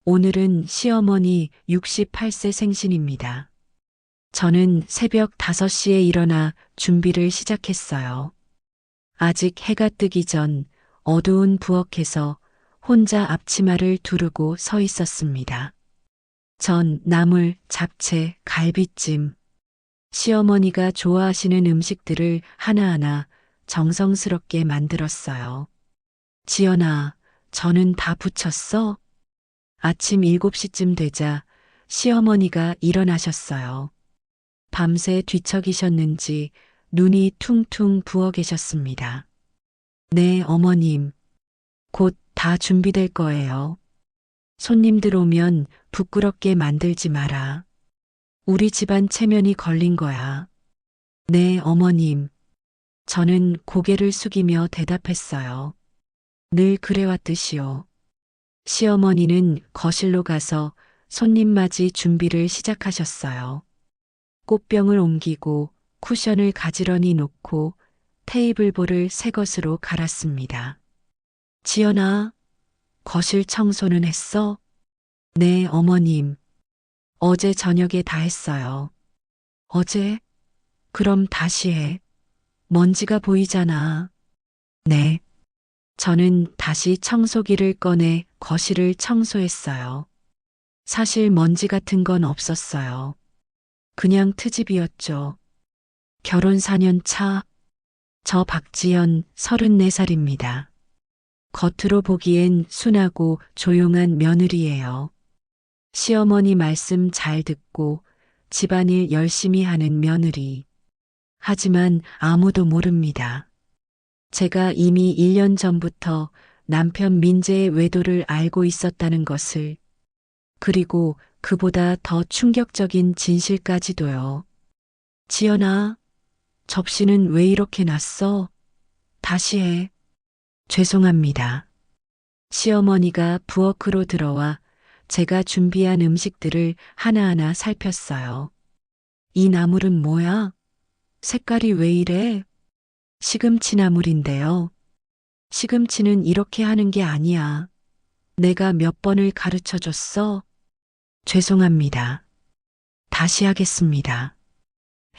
오늘은 시어머니 68세 생신입니다. 저는 새벽 5시에 일어나 준비를 시작했어요. 아직 해가 뜨기 전 어두운 부엌에서 혼자 앞치마를 두르고 서 있었습니다. 전, 나물, 잡채, 갈비찜, 시어머니가 좋아하시는 음식들을 하나하나 정성스럽게 만들었어요. 지연아, 저는 다 부쳤어? 아침 7시쯤 되자 시어머니가 일어나셨어요. 밤새 뒤척이셨는지 눈이 퉁퉁 부어 계셨습니다. 네, 어머님. 곧 다 준비될 거예요. 손님들 오면 부끄럽게 만들지 마라. 우리 집안 체면이 걸린 거야. 네, 어머님. 저는 고개를 숙이며 대답했어요. 늘 그래왔듯이요. 시어머니는 거실로 가서 손님 맞이 준비를 시작하셨어요. 꽃병을 옮기고 쿠션을 가지런히 놓고 테이블볼을 새 것으로 갈았습니다. 지연아, 거실 청소는 했어? 네, 어머님. 어제 저녁에 다 했어요. 어제? 그럼 다시 해. 먼지가 보이잖아. 네. 저는 다시 청소기를 꺼내 거실을 청소했어요. 사실 먼지 같은 건 없었어요. 그냥 트집이었죠. 결혼 4년 차, 저 박지연 34살입니다. 겉으로 보기엔 순하고 조용한 며느리예요. 시어머니 말씀 잘 듣고 집안일 열심히 하는 며느리. 하지만 아무도 모릅니다. 제가 이미 1년 전부터 남편 민재의 외도를 알고 있었다는 것을, 그리고 그보다 더 충격적인 진실까지도요. 지연아, 접시는 왜 이렇게 놨어? 다시 해. 죄송합니다. 시어머니가 부엌으로 들어와 제가 준비한 음식들을 하나하나 살폈어요. 이 나물은 뭐야? 색깔이 왜 이래? 시금치 나물인데요. 시금치는 이렇게 하는 게 아니야. 내가 몇 번을 가르쳐 줬어? 죄송합니다. 다시 하겠습니다.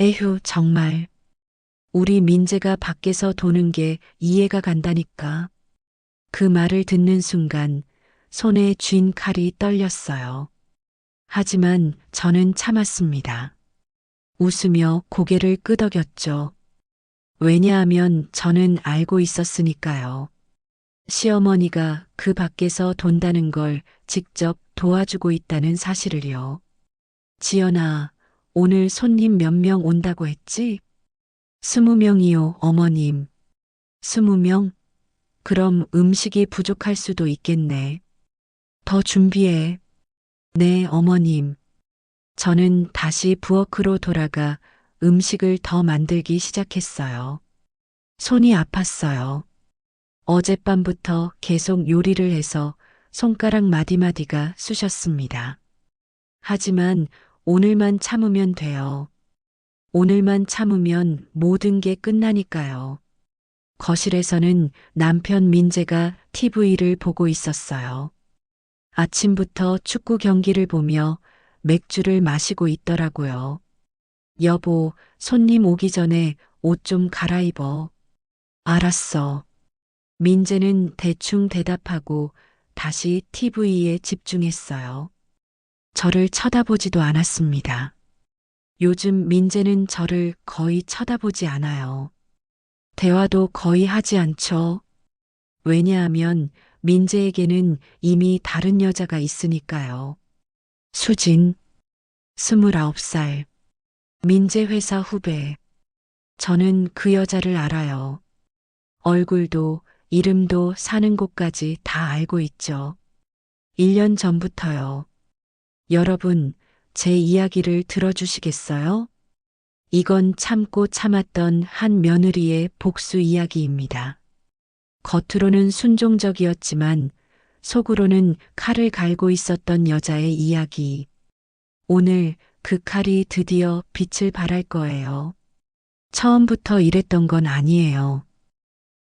에휴, 정말. 우리 민재가 밖에서 도는 게 이해가 간다니까. 그 말을 듣는 순간 손에 쥔 칼이 떨렸어요. 하지만 저는 참았습니다. 웃으며 고개를 끄덕였죠. 왜냐하면 저는 알고 있었으니까요. 시어머니가 그 밖에서 돈다는 걸 직접 도와주고 있다는 사실을요. 지연아, 오늘 손님 몇 명 온다고 했지? 20명이요, 어머님. 20명? 그럼 음식이 부족할 수도 있겠네. 더 준비해. 네, 어머님. 저는 다시 부엌으로 돌아가 음식을 더 만들기 시작했어요. 손이 아팠어요. 어젯밤부터 계속 요리를 해서 손가락 마디마디가 쑤셨습니다. 하지만 오늘만 참으면 돼요. 오늘만 참으면 모든 게 끝나니까요. 거실에서는 남편 민재가 TV를 보고 있었어요. 아침부터 축구 경기를 보며 맥주를 마시고 있더라고요. 여보, 손님 오기 전에 옷 좀 갈아입어. 알았어. 민재는 대충 대답하고 다시 TV에 집중했어요. 저를 쳐다보지도 않았습니다. 요즘 민재는 저를 거의 쳐다보지 않아요. 대화도 거의 하지 않죠. 왜냐하면 민재에게는 이미 다른 여자가 있으니까요. 수진, 29살. 민재 회사 후배. 저는 그 여자를 알아요. 얼굴도 이름도 사는 곳까지 다 알고 있죠. 1년 전부터요. 여러분, 제 이야기를 들어주시겠어요? 이건 참고 참았던 한 며느리의 복수 이야기입니다. 겉으로는 순종적이었지만 속으로는 칼을 갈고 있었던 여자의 이야기. 오늘 그 칼이 드디어 빛을 발할 거예요. 처음부터 이랬던 건 아니에요.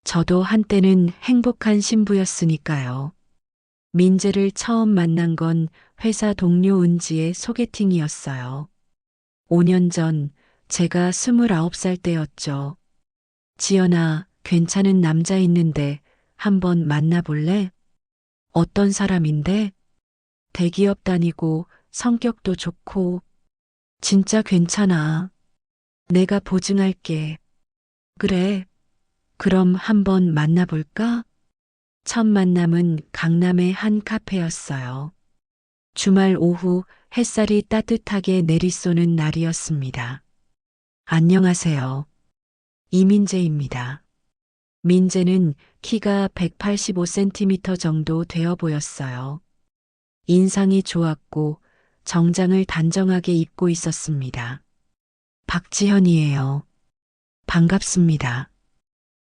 저도 한때는 행복한 신부였으니까요. 민재를 처음 만난 건 회사 동료 은지의 소개팅이었어요. 5년 전 제가 29살 때였죠. 지연아, 괜찮은 남자 있는데 한번 만나볼래? 어떤 사람인데? 대기업 다니고 성격도 좋고 진짜 괜찮아. 내가 보증할게. 그래. 그럼 한번 만나볼까? 첫 만남은 강남의 한 카페였어요. 주말 오후 햇살이 따뜻하게 내리쏘는 날이었습니다. 안녕하세요. 이민재입니다. 민재는 키가 185cm 정도 되어 보였어요. 인상이 좋았고 정장을 단정하게 입고 있었습니다. 박지현이에요. 반갑습니다.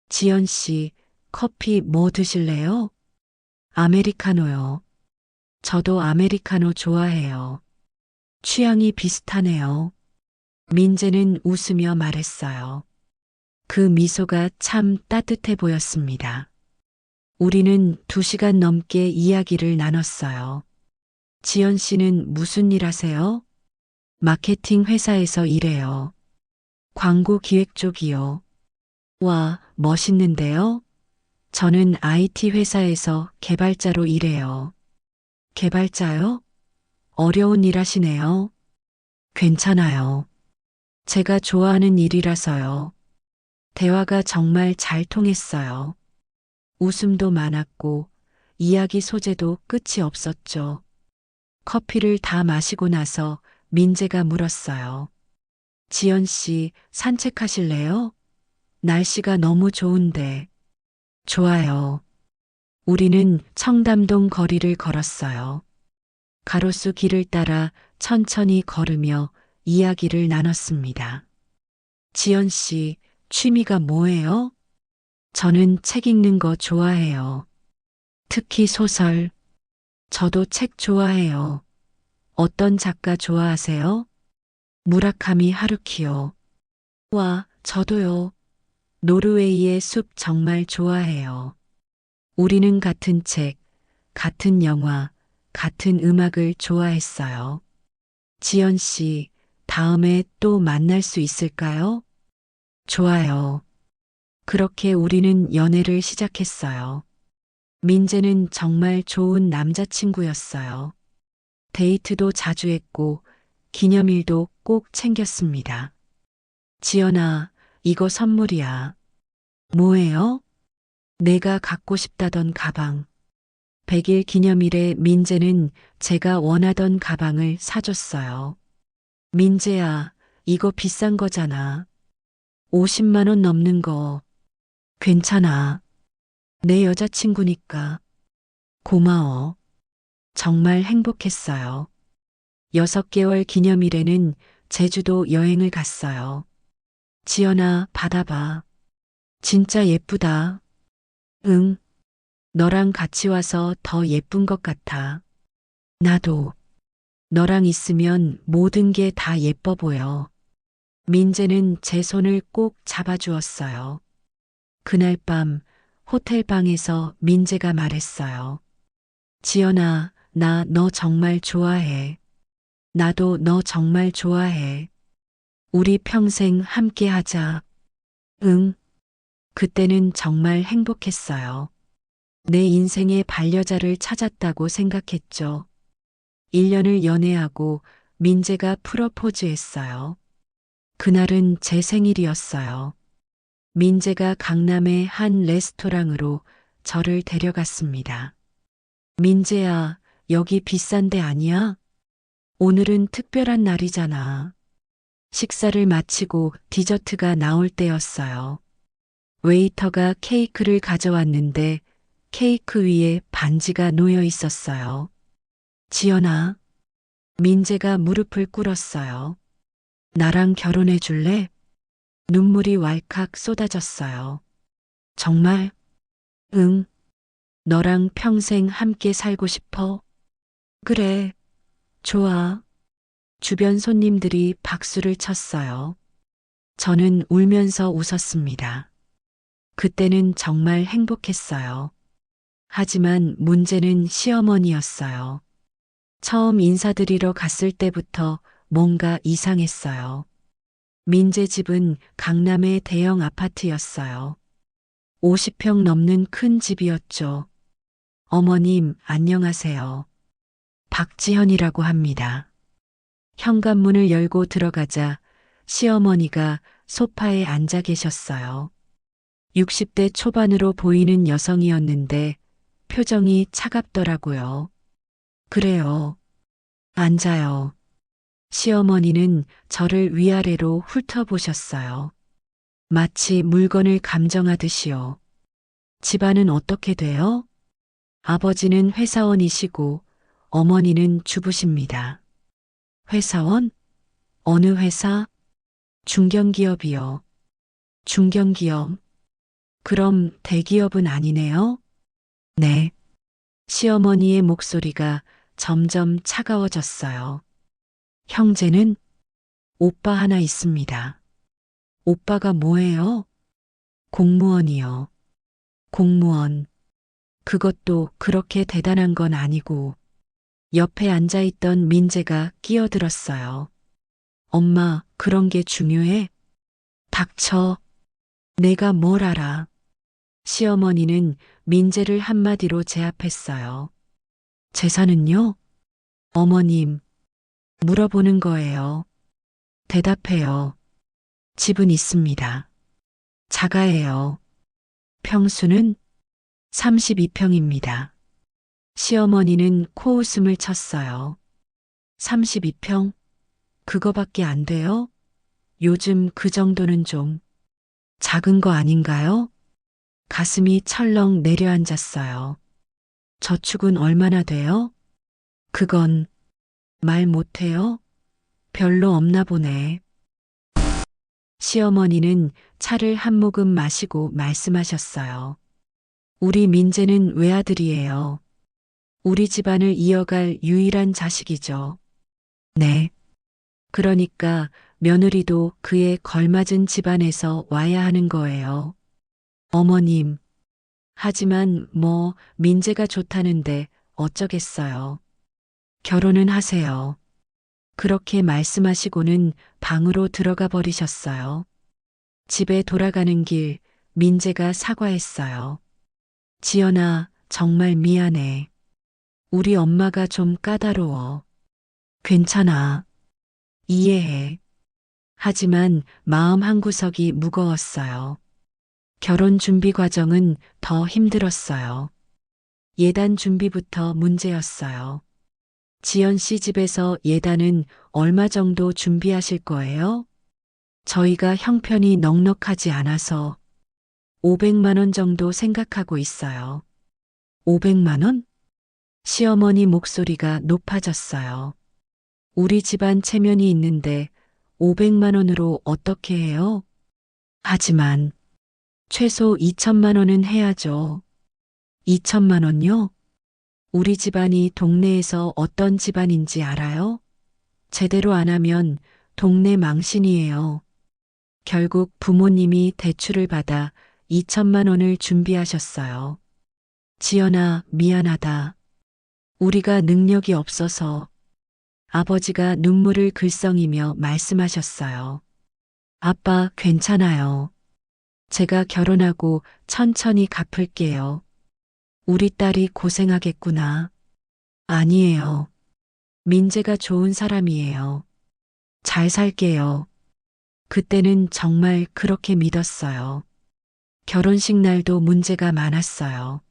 지연 씨, 커피 뭐 드실래요? 아메리카노요. 저도 아메리카노 좋아해요. 취향이 비슷하네요. 민재는 웃으며 말했어요. 그 미소가 참 따뜻해 보였습니다. 우리는 2시간 넘게 이야기를 나눴어요. 지연 씨는 무슨 일 하세요? 마케팅 회사에서 일해요. 광고 기획 쪽이요. 와, 멋있는데요? 저는 IT 회사에서 개발자로 일해요. 개발자요? 어려운 일 하시네요. 괜찮아요. 제가 좋아하는 일이라서요. 대화가 정말 잘 통했어요. 웃음도 많았고 이야기 소재도 끝이 없었죠. 커피를 다 마시고 나서 민재가 물었어요. 지연 씨, 산책하실래요? 날씨가 너무 좋은데. 좋아요. 우리는 청담동 거리를 걸었어요. 가로수 길을 따라 천천히 걸으며 이야기를 나눴습니다. 지연 씨, 취미가 뭐예요? 저는 책 읽는 거 좋아해요. 특히 소설. 저도 책 좋아해요. 어떤 작가 좋아하세요? 무라카미 하루키요. 와, 저도요. 노르웨이의 숲 정말 좋아해요. 우리는 같은 책, 같은 영화, 같은 음악을 좋아했어요. 지연 씨, 다음에 또 만날 수 있을까요? 좋아요. 그렇게 우리는 연애를 시작했어요. 민재는 정말 좋은 남자친구였어요. 데이트도 자주 했고, 기념일도 꼭 챙겼습니다. 지연아, 이거 선물이야. 뭐예요? 내가 갖고 싶다던 가방. 100일 기념일에 민재는 제가 원하던 가방을 사줬어요. 민재야, 이거 비싼 거잖아. 50만 원 넘는 거. 괜찮아. 내 여자친구니까. 고마워. 정말 행복했어요. 6개월 기념일에는 제주도 여행을 갔어요. 지연아, 받아봐. 진짜 예쁘다. 응. 너랑 같이 와서 더 예쁜 것 같아. 나도. 너랑 있으면 모든 게 다 예뻐 보여. 민재는 제 손을 꼭 잡아주었어요. 그날 밤 호텔 방에서 민재가 말했어요. 지연아, 나 너 정말 좋아해. 나도 너 정말 좋아해. 우리 평생 함께 하자. 응. 그때는 정말 행복했어요. 내 인생의 반려자를 찾았다고 생각했죠. 1년을 연애하고 민재가 프러포즈했어요. 그날은 제 생일이었어요. 민재가 강남의 한 레스토랑으로 저를 데려갔습니다. 민재야, 여기 비싼 데 아니야? 오늘은 특별한 날이잖아. 식사를 마치고 디저트가 나올 때였어요. 웨이터가 케이크를 가져왔는데 케이크 위에 반지가 놓여 있었어요. 지연아, 민재가 무릎을 꿇었어요. 나랑 결혼해 줄래? 눈물이 왈칵 쏟아졌어요. 정말? 응. 너랑 평생 함께 살고 싶어? 그래. 좋아. 주변 손님들이 박수를 쳤어요. 저는 울면서 웃었습니다. 그때는 정말 행복했어요. 하지만 문제는 시어머니였어요. 처음 인사드리러 갔을 때부터 뭔가 이상했어요. 민재 집은 강남의 대형 아파트였어요. 50평 넘는 큰 집이었죠. 어머님, 안녕하세요. 박지현이라고 합니다. 현관문을 열고 들어가자 시어머니가 소파에 앉아 계셨어요. 60대 초반으로 보이는 여성이었는데 표정이 차갑더라고요. 그래요. 앉아요. 시어머니는 저를 위아래로 훑어보셨어요. 마치 물건을 감정하듯이요. 집안은 어떻게 돼요? 아버지는 회사원이시고 어머니는 주부십니다. 회사원? 어느 회사? 중견기업이요. 중견기업. 그럼 대기업은 아니네요? 네. 시어머니의 목소리가 점점 차가워졌어요. 형제는? 오빠 하나 있습니다. 오빠가 뭐예요? 공무원이요. 공무원. 그것도 그렇게 대단한 건 아니고. 옆에 앉아있던 민재가 끼어들었어요. 엄마, 그런 게 중요해? 닥쳐. 내가 뭘 알아. 시어머니는 민재를 한마디로 제압했어요. 재산은요? 어머님, 물어보는 거예요. 대답해요. 집은 있습니다. 자가예요. 평수는 32평입니다. 시어머니는 코웃음을 쳤어요. 32평? 그거밖에 안 돼요? 요즘 그 정도는 좀 작은 거 아닌가요? 가슴이 철렁 내려앉았어요. 저축은 얼마나 돼요? 그건 말 못해요? 별로 없나 보네. 시어머니는 차를 한 모금 마시고 말씀하셨어요. 우리 민재는 외아들이에요. 우리 집안을 이어갈 유일한 자식이죠. 네. 그러니까 며느리도 그에 걸맞은 집안에서 와야 하는 거예요. 어머님. 하지만 민재가 좋다는데 어쩌겠어요. 결혼은 하세요. 그렇게 말씀하시고는 방으로 들어가 버리셨어요. 집에 돌아가는 길 민재가 사과했어요. 지연아, 정말 미안해. 우리 엄마가 좀 까다로워. 괜찮아. 이해해. 하지만 마음 한구석이 무거웠어요. 결혼 준비 과정은 더 힘들었어요. 예단 준비부터 문제였어요. 지연 씨 집에서 예단은 얼마 정도 준비하실 거예요? 저희가 형편이 넉넉하지 않아서 500만 원 정도 생각하고 있어요. 500만 원? 시어머니 목소리가 높아졌어요. 우리 집안 체면이 있는데 500만 원으로 어떻게 해요? 하지만 최소 2천만 원은 해야죠. 2천만 원요? 우리 집안이 동네에서 어떤 집안인지 알아요? 제대로 안 하면 동네 망신이에요. 결국 부모님이 대출을 받아 2천만 원을 준비하셨어요. 지연아, 미안하다. 우리가 능력이 없어서. 아버지가 눈물을 글썽이며 말씀하셨어요. 아빠, 괜찮아요. 제가 결혼하고 천천히 갚을게요. 우리 딸이 고생하겠구나. 아니에요. 민재가 좋은 사람이에요. 잘 살게요. 그때는 정말 그렇게 믿었어요. 결혼식 날도 문제가 많았어요.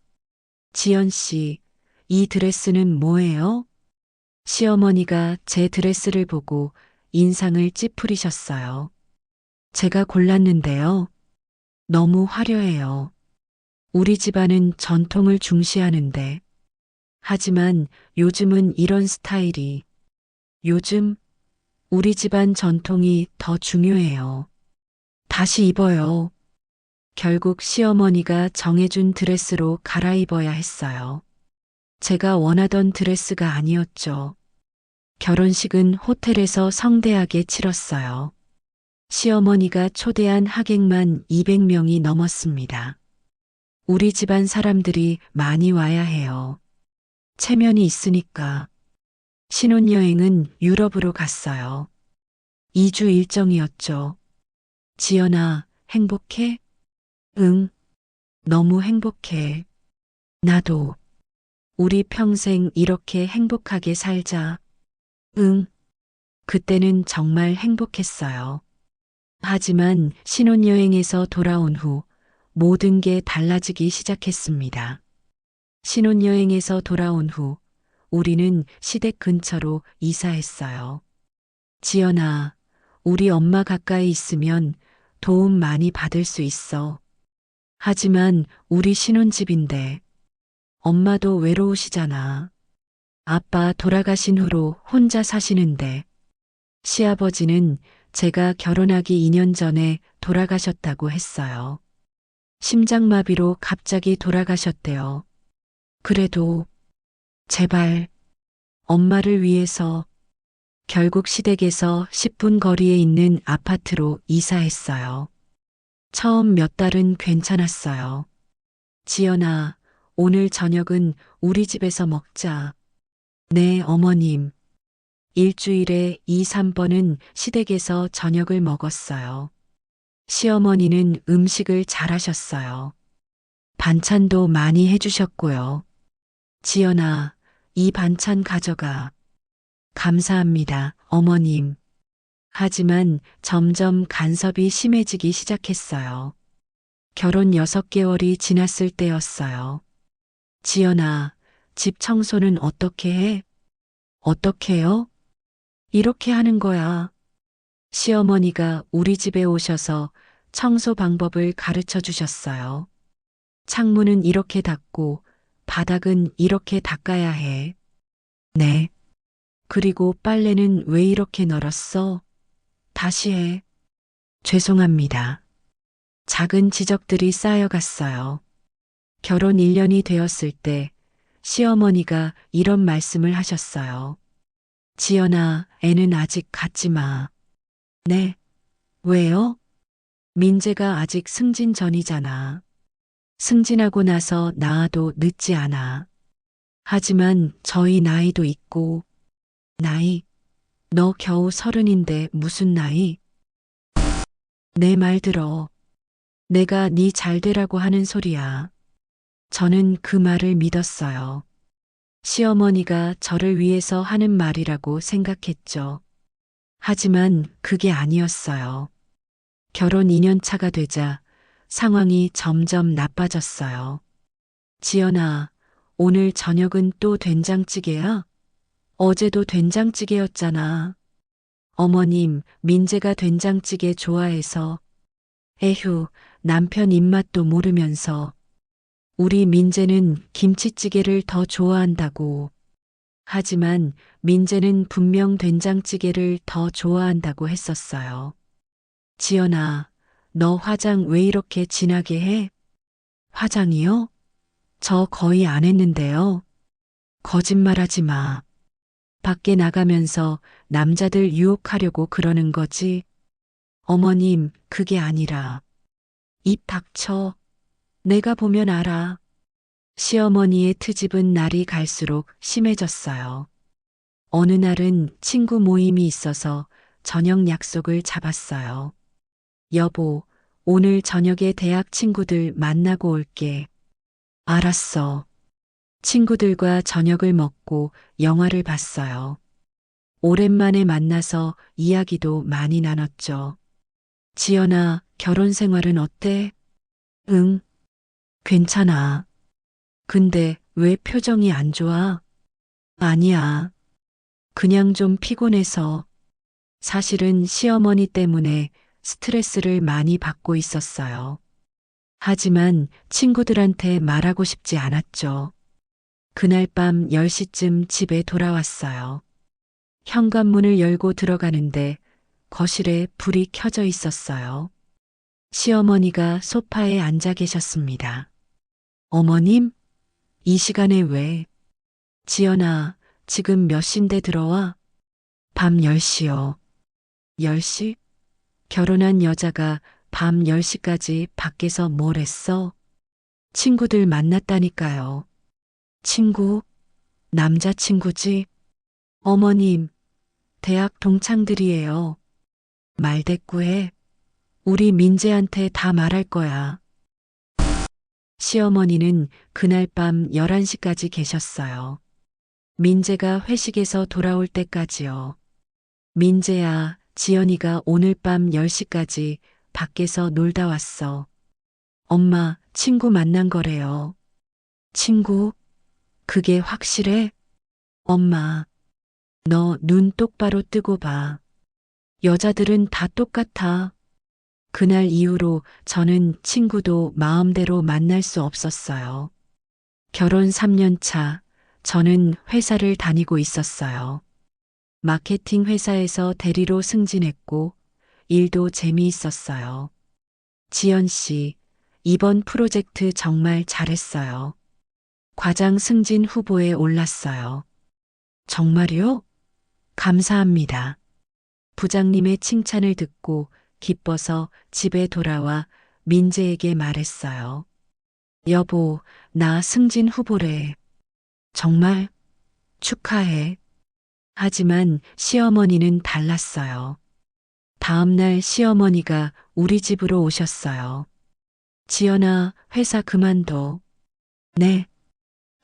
지연 씨, 이 드레스는 뭐예요? 시어머니가 제 드레스를 보고 인상을 찌푸리셨어요. 제가 골랐는데요. 너무 화려해요. 우리 집안은 전통을 중시하는데. 하지만 요즘은 이런 스타일이. 요즘 우리 집안 전통이 더 중요해요. 다시 입어요. 결국 시어머니가 정해준 드레스로 갈아입어야 했어요. 제가 원하던 드레스가 아니었죠. 결혼식은 호텔에서 성대하게 치렀어요. 시어머니가 초대한 하객만 200명이 넘었습니다. 우리 집안 사람들이 많이 와야 해요. 체면이 있으니까. 신혼여행은 유럽으로 갔어요. 2주 일정이었죠. 지연아, 행복해? 응, 너무 행복해. 나도. 우리 평생 이렇게 행복하게 살자. 응, 그때는 정말 행복했어요. 하지만 신혼여행에서 돌아온 후 모든 게 달라지기 시작했습니다. 신혼여행에서 돌아온 후 우리는 시댁 근처로 이사했어요. 지연아, 우리 엄마 가까이 있으면 도움 많이 받을 수 있어. 하지만 우리 신혼집인데 엄마도 외로우시잖아. 아빠 돌아가신 후로 혼자 사시는데 시아버지는 제가 결혼하기 2년 전에 돌아가셨다고 했어요. 심장마비로 갑자기 돌아가셨대요. 그래도 제발 엄마를 위해서 결국 시댁에서 10분 거리에 있는 아파트로 이사했어요. 처음 몇 달은 괜찮았어요. 지연아, 오늘 저녁은 우리 집에서 먹자. 네, 어머님. 일주일에 2, 3번은 시댁에서 저녁을 먹었어요. 시어머니는 음식을 잘하셨어요. 반찬도 많이 해주셨고요. 지연아, 이 반찬 가져가. 감사합니다, 어머님. 하지만 점점 간섭이 심해지기 시작했어요. 결혼 6개월이 지났을 때였어요. 지연아, 집 청소는 어떻게 해? 어떻게 해요? 이렇게 하는 거야. 시어머니가 우리 집에 오셔서 청소 방법을 가르쳐 주셨어요. 창문은 이렇게 닫고 바닥은 이렇게 닦아야 해. 네. 그리고 빨래는 왜 이렇게 널었어? 다시 해. 죄송합니다. 작은 지적들이 쌓여갔어요. 결혼 1년이 되었을 때 시어머니가 이런 말씀을 하셨어요. 지연아, 애는 아직 갖지 마. 네. 왜요? 민재가 아직 승진 전이잖아. 승진하고 나서 낳아도 늦지 않아. 하지만 저희 나이도 있고, 나이? 너 겨우 30인데 무슨 나이? 내 말 들어. 내가 네 잘 되라고 하는 소리야. 저는 그 말을 믿었어요. 시어머니가 저를 위해서 하는 말이라고 생각했죠. 하지만 그게 아니었어요. 결혼 2년 차가 되자 상황이 점점 나빠졌어요. 지연아, 오늘 저녁은 또 된장찌개야? 어제도 된장찌개였잖아. 어머님, 민재가 된장찌개 좋아해서. 에휴, 남편 입맛도 모르면서. 우리 민재는 김치찌개를 더 좋아한다고. 하지만 민재는 분명 된장찌개를 더 좋아한다고 했었어요. 지연아, 너 화장 왜 이렇게 진하게 해? 화장이요? 저 거의 안 했는데요. 거짓말하지 마. 밖에 나가면서 남자들 유혹하려고 그러는 거지. 어머님, 그게 아니라. 입 닥쳐. 내가 보면 알아. 시어머니의 트집은 날이 갈수록 심해졌어요. 어느 날은 친구 모임이 있어서 저녁 약속을 잡았어요. 여보, 오늘 저녁에 대학 친구들 만나고 올게. 알았어. 친구들과 저녁을 먹고 영화를 봤어요. 오랜만에 만나서 이야기도 많이 나눴죠. 지연아, 결혼 생활은 어때? 응, 괜찮아. 근데 왜 표정이 안 좋아? 아니야. 그냥 좀 피곤해서. 사실은 시어머니 때문에 스트레스를 많이 받고 있었어요. 하지만 친구들한테 말하고 싶지 않았죠. 그날 밤 10시쯤 집에 돌아왔어요. 현관문을 열고 들어가는데 거실에 불이 켜져 있었어요. 시어머니가 소파에 앉아 계셨습니다. 어머님? 이 시간에 왜? 지연아, 지금 몇 시인데 들어와? 밤 10시요. 10시? 결혼한 여자가 밤 10시까지 밖에서 뭘 했어? 친구들 만났다니까요. 친구? 남자친구지? 어머님, 대학 동창들이에요. 말대꾸해. 우리 민재한테 다 말할 거야. 시어머니는 그날 밤 11시까지 계셨어요. 민재가 회식에서 돌아올 때까지요. 민재야, 지연이가 오늘 밤 10시까지 밖에서 놀다 왔어. 엄마, 친구 만난 거래요. 친구? 그게 확실해? 엄마, 너 눈 똑바로 뜨고 봐. 여자들은 다 똑같아. 그날 이후로 저는 친구도 마음대로 만날 수 없었어요. 결혼 3년 차, 저는 회사를 다니고 있었어요. 마케팅 회사에서 대리로 승진했고, 일도 재미있었어요. 지연 씨, 이번 프로젝트 정말 잘했어요. 과장 승진 후보에 올랐어요. 정말요? 감사합니다. 부장님의 칭찬을 듣고 기뻐서 집에 돌아와 민재에게 말했어요. 여보, 나 승진 후보래. 정말 축하해. 하지만 시어머니는 달랐어요. 다음날 시어머니가 우리 집으로 오셨어요. 지연아, 회사 그만둬. 네.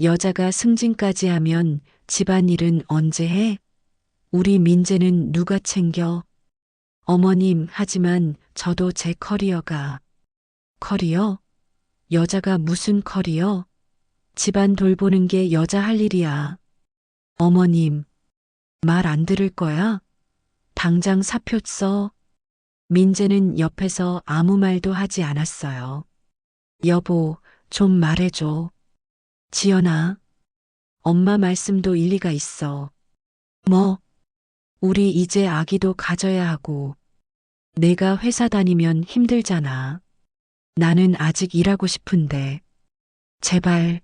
여자가 승진까지 하면 집안일은 언제 해? 우리 민재는 누가 챙겨? 어머님, 하지만 저도 제 커리어가. 커리어? 여자가 무슨 커리어? 집안 돌보는 게 여자 할 일이야. 어머님, 말 안 들을 거야? 당장 사표 써. 민재는 옆에서 아무 말도 하지 않았어요. 여보, 좀 말해줘. 지연아, 엄마 말씀도 일리가 있어. 뭐? 우리 이제 아기도 가져야 하고. 내가 회사 다니면 힘들잖아. 나는 아직 일하고 싶은데. 제발,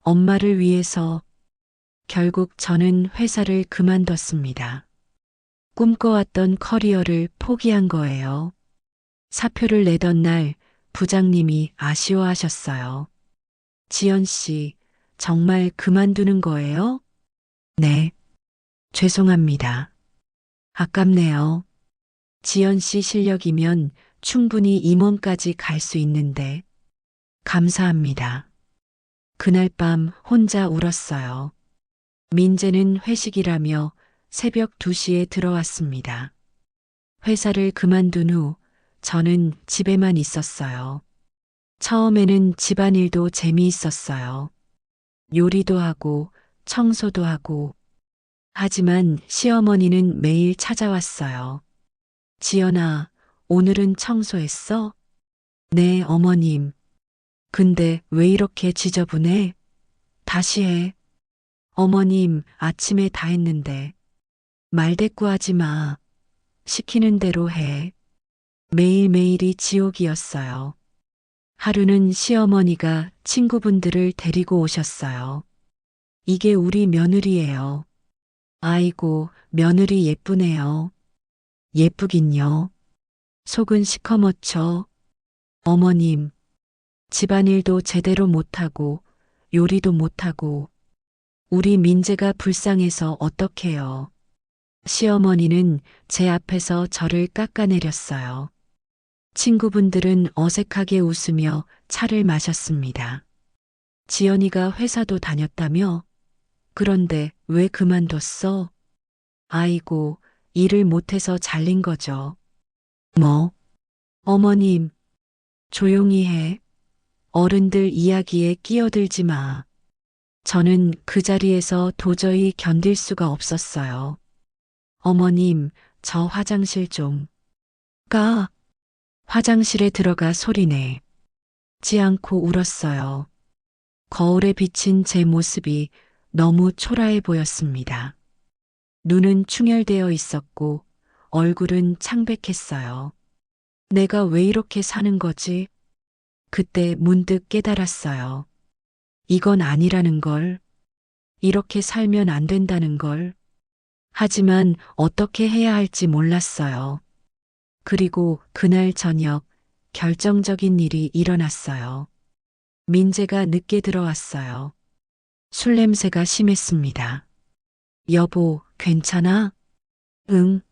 엄마를 위해서. 결국 저는 회사를 그만뒀습니다. 꿈꿔왔던 커리어를 포기한 거예요. 사표를 내던 날 부장님이 아쉬워하셨어요. 지연 씨, 정말 그만두는 거예요? 네. 죄송합니다. 아깝네요. 지연 씨 실력이면 충분히 임원까지 갈 수 있는데. 감사합니다. 그날 밤 혼자 울었어요. 민재는 회식이라며 새벽 2시에 들어왔습니다. 회사를 그만둔 후 저는 집에만 있었어요. 처음에는 집안일도 재미있었어요. 요리도 하고 청소도 하고. 하지만 시어머니는 매일 찾아왔어요. 지연아, 오늘은 청소했어? 네, 어머님. 근데 왜 이렇게 지저분해? 다시 해. 어머님, 아침에 다 했는데. 말대꾸하지 마. 시키는 대로 해. 매일매일이 지옥이었어요. 하루는 시어머니가 친구분들을 데리고 오셨어요. 이게 우리 며느리예요. 아이고, 며느리 예쁘네요. 예쁘긴요. 속은 시커멓죠. 어머님, 집안일도 제대로 못하고 요리도 못하고 우리 민재가 불쌍해서 어떡해요. 시어머니는 제 앞에서 저를 깎아내렸어요. 친구분들은 어색하게 웃으며 차를 마셨습니다. 지연이가 회사도 다녔다며? 그런데 왜 그만뒀어? 아이고, 일을 못해서 잘린 거죠. 뭐? 어머님, 조용히 해. 어른들 이야기에 끼어들지 마. 저는 그 자리에서 도저히 견딜 수가 없었어요. 어머님, 저 화장실 좀. 가. 화장실에 들어가 소리내. 지 않고 울었어요. 거울에 비친 제 모습이 너무 초라해 보였습니다. 눈은 충혈되어 있었고 얼굴은 창백했어요. 내가 왜 이렇게 사는 거지? 그때 문득 깨달았어요. 이건 아니라는 걸. 이렇게 살면 안 된다는 걸. 하지만 어떻게 해야 할지 몰랐어요. 그리고 그날 저녁 결정적인 일이 일어났어요. 민재가 늦게 들어왔어요. 술 냄새가 심했습니다. 여보, 괜찮아? 응.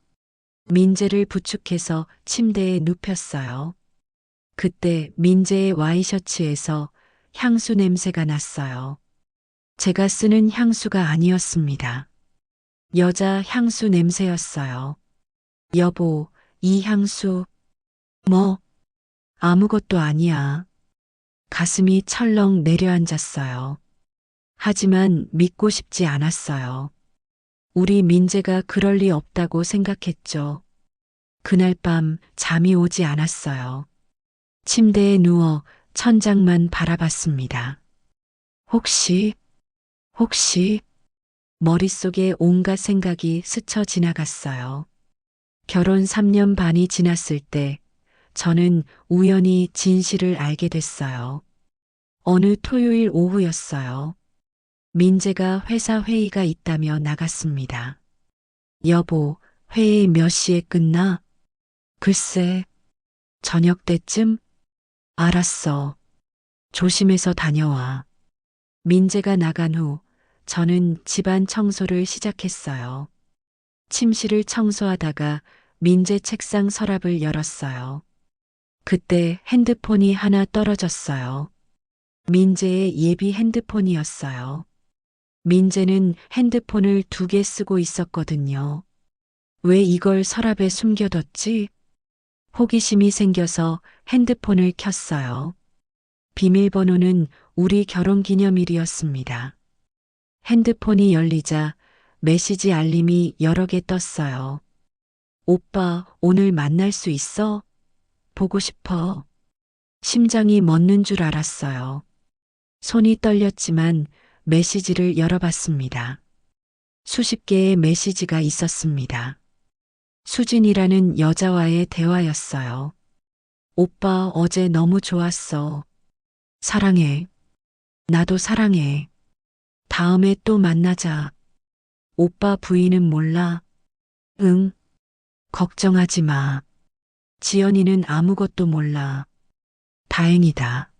민재를 부축해서 침대에 눕혔어요. 그때 민재의 와이셔츠에서 향수 냄새가 났어요. 제가 쓰는 향수가 아니었습니다. 여자 향수 냄새였어요. 여보, 이 향수, 뭐, 아무것도 아니야. 가슴이 철렁 내려앉았어요. 하지만 믿고 싶지 않았어요. 우리 민재가 그럴 리 없다고 생각했죠. 그날 밤 잠이 오지 않았어요. 침대에 누워 천장만 바라봤습니다. 혹시, 머릿속에 온갖 생각이 스쳐 지나갔어요. 결혼 3년 반이 지났을 때 저는 우연히 진실을 알게 됐어요. 어느 토요일 오후였어요. 민재가 회사 회의가 있다며 나갔습니다. 여보, 회의 몇 시에 끝나? 글쎄, 저녁 때쯤? 알았어. 조심해서 다녀와. 민재가 나간 후 저는 집안 청소를 시작했어요. 침실을 청소하다가 민재 책상 서랍을 열었어요. 그때 핸드폰이 하나 떨어졌어요. 민재의 예비 핸드폰이었어요. 민재는 핸드폰을 2개 쓰고 있었거든요. 왜 이걸 서랍에 숨겨뒀지? 호기심이 생겨서 핸드폰을 켰어요. 비밀번호는 우리 결혼 기념일이었습니다. 핸드폰이 열리자 메시지 알림이 여러 개 떴어요. 오빠, 오늘 만날 수 있어? 보고 싶어. 심장이 멎는 줄 알았어요. 손이 떨렸지만 메시지를 열어봤습니다. 수십 개의 메시지가 있었습니다. 수진이라는 여자와의 대화였어요. 오빠, 어제 너무 좋았어. 사랑해. 나도 사랑해. 다음에 또 만나자. 오빠 부인은 몰라. 응. 걱정하지 마. 지연이는 아무것도 몰라. 다행이다.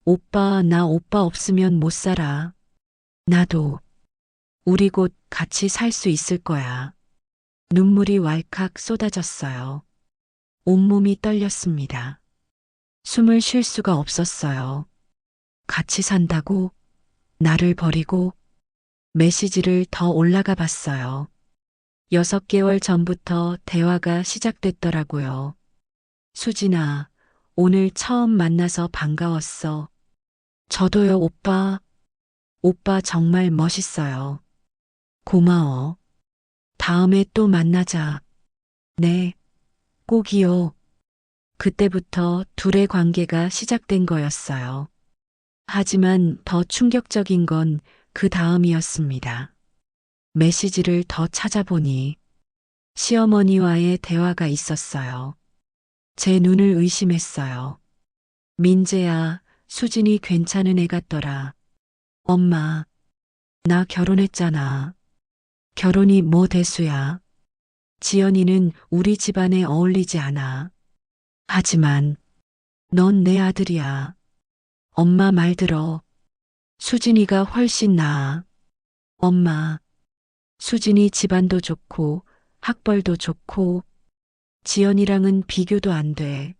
오빠, 나 오빠 없으면 못 살아. 나도. 우리 곧 같이 살 수 있을 거야. 눈물이 왈칵 쏟아졌어요. 온몸이 떨렸습니다. 숨을 쉴 수가 없었어요. 같이 산다고? 나를 버리고? 메시지를 더 올라가 봤어요. 6개월 전부터 대화가 시작됐더라고요. 수진아, 오늘 처음 만나서 반가웠어. 저도요, 오빠. 오빠 정말 멋있어요. 고마워. 다음에 또 만나자. 네, 꼭이요. 그때부터 둘의 관계가 시작된 거였어요. 하지만 더 충격적인 건 그 다음이었습니다. 메시지를 더 찾아보니 시어머니와의 대화가 있었어요. 제 눈을 의심했어요. 민재야, 수진이 괜찮은 애 같더라. 엄마, 나 결혼했잖아. 결혼이 뭐 대수야. 지연이는 우리 집안에 어울리지 않아. 하지만 넌 내 아들이야. 엄마 말 들어. 수진이가 훨씬 나아. 엄마, 수진이 집안도 좋고 학벌도 좋고 지연이랑은 비교도 안 돼.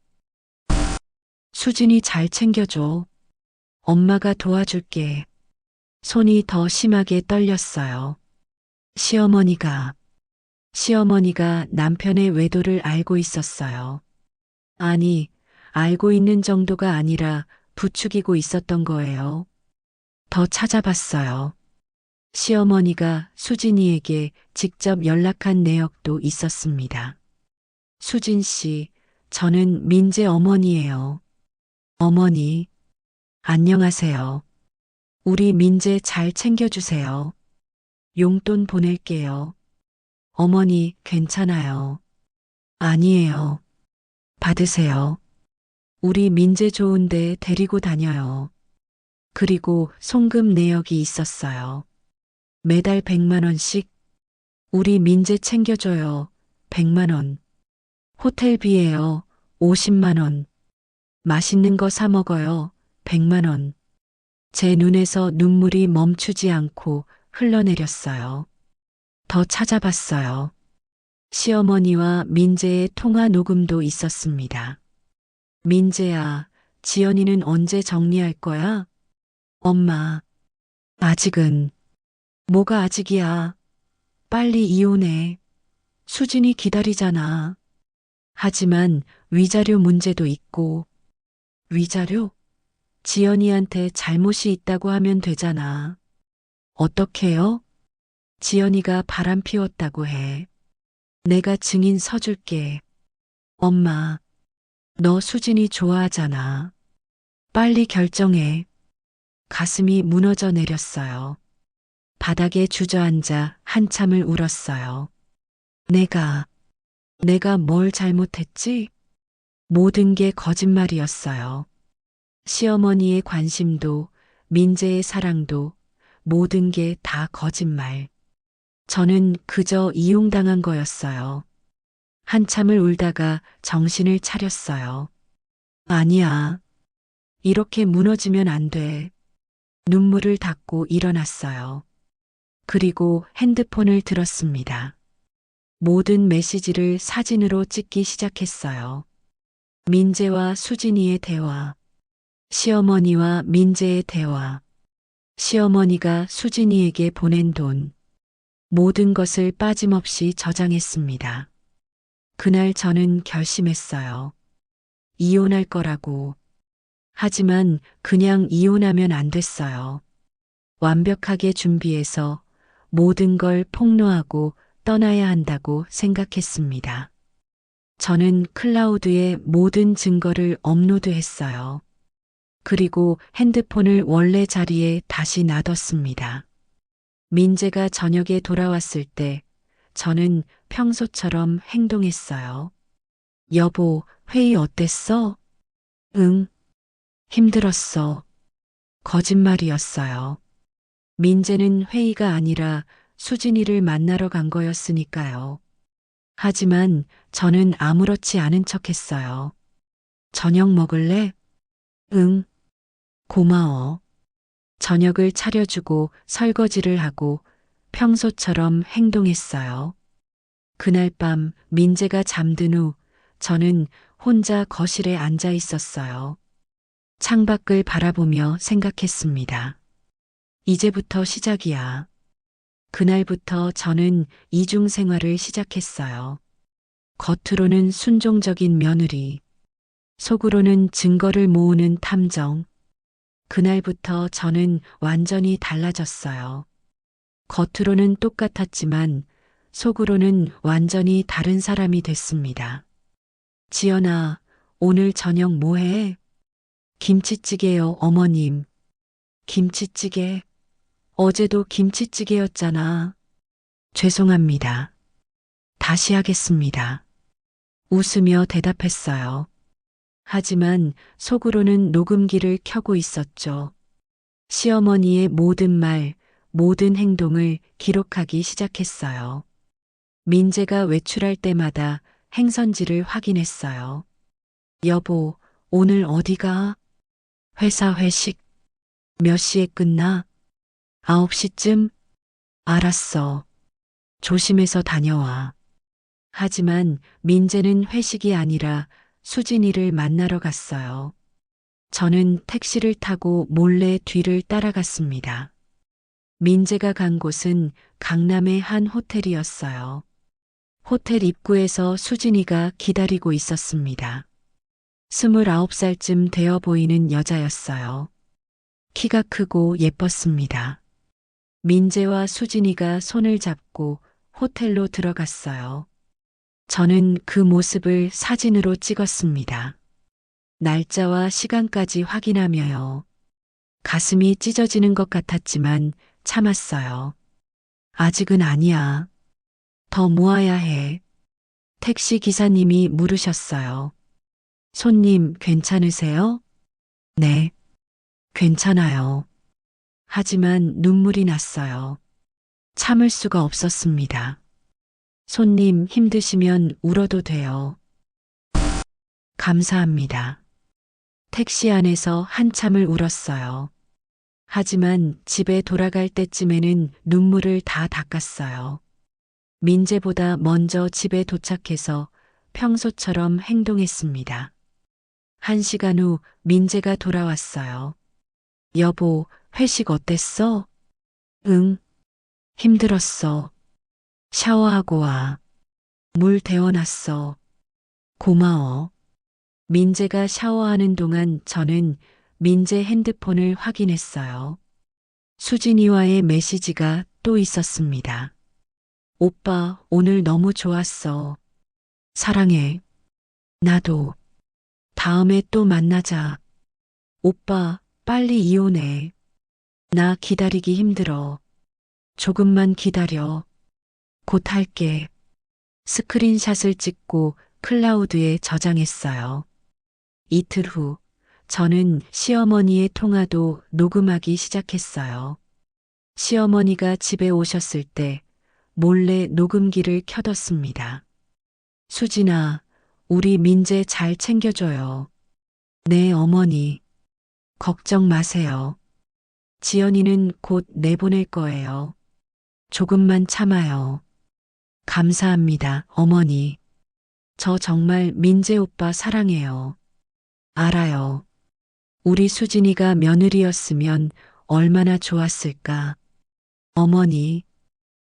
수진이 잘 챙겨줘. 엄마가 도와줄게. 손이 더 심하게 떨렸어요. 시어머니가 남편의 외도를 알고 있었어요. 아니, 알고 있는 정도가 아니라 부추기고 있었던 거예요. 더 찾아봤어요. 시어머니가 수진이에게 직접 연락한 내역도 있었습니다. 수진 씨, 저는 민재 어머니예요. 어머니, 안녕하세요. 우리 민재 잘 챙겨주세요. 용돈 보낼게요. 어머니, 괜찮아요. 아니에요. 받으세요. 우리 민재 좋은데 데리고 다녀요. 그리고 송금 내역이 있었어요. 매달 100만 원씩. 우리 민재 챙겨줘요. 100만 원. 호텔비예요. 50만 원. 맛있는 거 사 먹어요. 100만 원. 제 눈에서 눈물이 멈추지 않고 흘러내렸어요. 더 찾아봤어요. 시어머니와 민재의 통화 녹음도 있었습니다. 민재야, 지연이는 언제 정리할 거야? 엄마, 아직은. 뭐가 아직이야? 빨리 이혼해. 수진이 기다리잖아. 하지만 위자료 문제도 있고. 위자료? 지연이한테 잘못이 있다고 하면 되잖아. 어떡해요? 지연이가 바람 피웠다고 해. 내가 증인 서줄게. 엄마, 너 수진이 좋아하잖아. 빨리 결정해. 가슴이 무너져 내렸어요. 바닥에 주저앉아 한참을 울었어요. 내가 뭘 잘못했지? 모든 게 거짓말이었어요. 시어머니의 관심도, 민재의 사랑도, 모든 게 다 거짓말. 저는 그저 이용당한 거였어요. 한참을 울다가 정신을 차렸어요. 아니야. 이렇게 무너지면 안 돼. 눈물을 닦고 일어났어요. 그리고 핸드폰을 들었습니다. 모든 메시지를 사진으로 찍기 시작했어요. 민재와 수진이의 대화, 시어머니와 민재의 대화, 시어머니가 수진이에게 보낸 돈, 모든 것을 빠짐없이 저장했습니다. 그날 저는 결심했어요. 이혼할 거라고. 하지만 그냥 이혼하면 안 됐어요. 완벽하게 준비해서 모든 걸 폭로하고 떠나야 한다고 생각했습니다. 저는 클라우드에 모든 증거를 업로드했어요. 그리고 핸드폰을 원래 자리에 다시 놔뒀습니다. 민재가 저녁에 돌아왔을 때 저는 평소처럼 행동했어요. 여보, 회의 어땠어? 응, 힘들었어. 거짓말이었어요. 민재는 회의가 아니라 수진이를 만나러 간 거였으니까요. 하지만 저는 아무렇지 않은 척 했어요. 저녁 먹을래? 응, 고마워. 저녁을 차려주고 설거지를 하고 평소처럼 행동했어요. 그날 밤 민재가 잠든 후 저는 혼자 거실에 앉아 있었어요. 창밖을 바라보며 생각했습니다. 이제부터 시작이야. 그날부터 저는 이중 생활을 시작했어요. 겉으로는 순종적인 며느리, 속으로는 증거를 모으는 탐정. 그날부터 저는 완전히 달라졌어요. 겉으로는 똑같았지만 속으로는 완전히 다른 사람이 됐습니다. 지연아, 오늘 저녁 뭐 해? 김치찌개요, 어머님. 김치찌개? 어제도 김치찌개였잖아. 죄송합니다. 다시 하겠습니다. 웃으며 대답했어요. 하지만 속으로는 녹음기를 켜고 있었죠. 시어머니의 모든 말, 모든 행동을 기록하기 시작했어요. 민재가 외출할 때마다 행선지를 확인했어요. 여보, 오늘 어디가? 회사 회식. 몇 시에 끝나? 9시쯤? 알았어. 조심해서 다녀와. 하지만 민재는 회식이 아니라 수진이를 만나러 갔어요. 저는 택시를 타고 몰래 뒤를 따라갔습니다. 민재가 간 곳은 강남의 한 호텔이었어요. 호텔 입구에서 수진이가 기다리고 있었습니다. 29살쯤 되어 보이는 여자였어요. 키가 크고 예뻤습니다. 민재와 수진이가 손을 잡고 호텔로 들어갔어요. 저는 그 모습을 사진으로 찍었습니다. 날짜와 시간까지 확인하며요. 가슴이 찢어지는 것 같았지만 참았어요. 아직은 아니야. 더 모아야 해. 택시 기사님이 물으셨어요. 손님 괜찮으세요? 네, 괜찮아요. 하지만 눈물이 났어요. 참을 수가 없었습니다. 손님 힘드시면 울어도 돼요. 감사합니다. 택시 안에서 한참을 울었어요. 하지만 집에 돌아갈 때쯤에는 눈물을 다 닦았어요. 민재보다 먼저 집에 도착해서 평소처럼 행동했습니다. 1시간 후 민재가 돌아왔어요. 여보, 회식 어땠어? 응, 힘들었어. 샤워하고 와. 물 데워놨어. 고마워. 민재가 샤워하는 동안 저는 민재 핸드폰을 확인했어요. 수진이와의 메시지가 또 있었습니다. 오빠, 오늘 너무 좋았어. 사랑해. 나도. 다음에 또 만나자. 오빠, 빨리 이혼해. 나 기다리기 힘들어. 조금만 기다려. 곧 할게. 스크린샷을 찍고 클라우드에 저장했어요. 이틀 후, 저는 시어머니의 통화도 녹음하기 시작했어요. 시어머니가 집에 오셨을 때 몰래 녹음기를 켜뒀습니다. 수진아, 우리 민재 잘 챙겨줘요. 네, 어머니. 걱정 마세요. 지연이는 곧 내보낼 거예요. 조금만 참아요. 감사합니다, 어머니. 저 정말 민재 오빠 사랑해요. 알아요. 우리 수진이가 며느리였으면 얼마나 좋았을까. 어머니,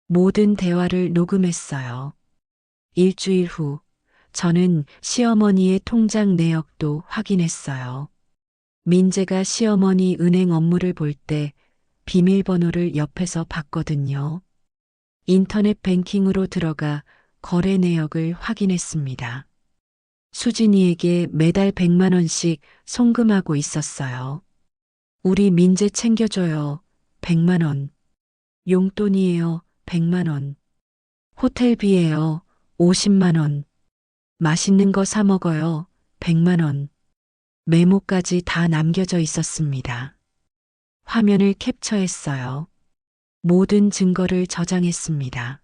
모든 대화를 녹음했어요. 일주일 후, 저는 시어머니의 통장 내역도 확인했어요. 민재가 시어머니 은행 업무를 볼 때 비밀번호를 옆에서 봤거든요. 인터넷 뱅킹으로 들어가 거래 내역을 확인했습니다. 수진이에게 매달 100만 원씩 송금하고 있었어요. 우리 민재 챙겨줘요. 100만 원. 용돈이에요. 100만 원. 호텔비예요. 50만 원. 맛있는 거 사 먹어요. 100만 원. 메모까지 다 남겨져 있었습니다. 화면을 캡처했어요. 모든 증거를 저장했습니다.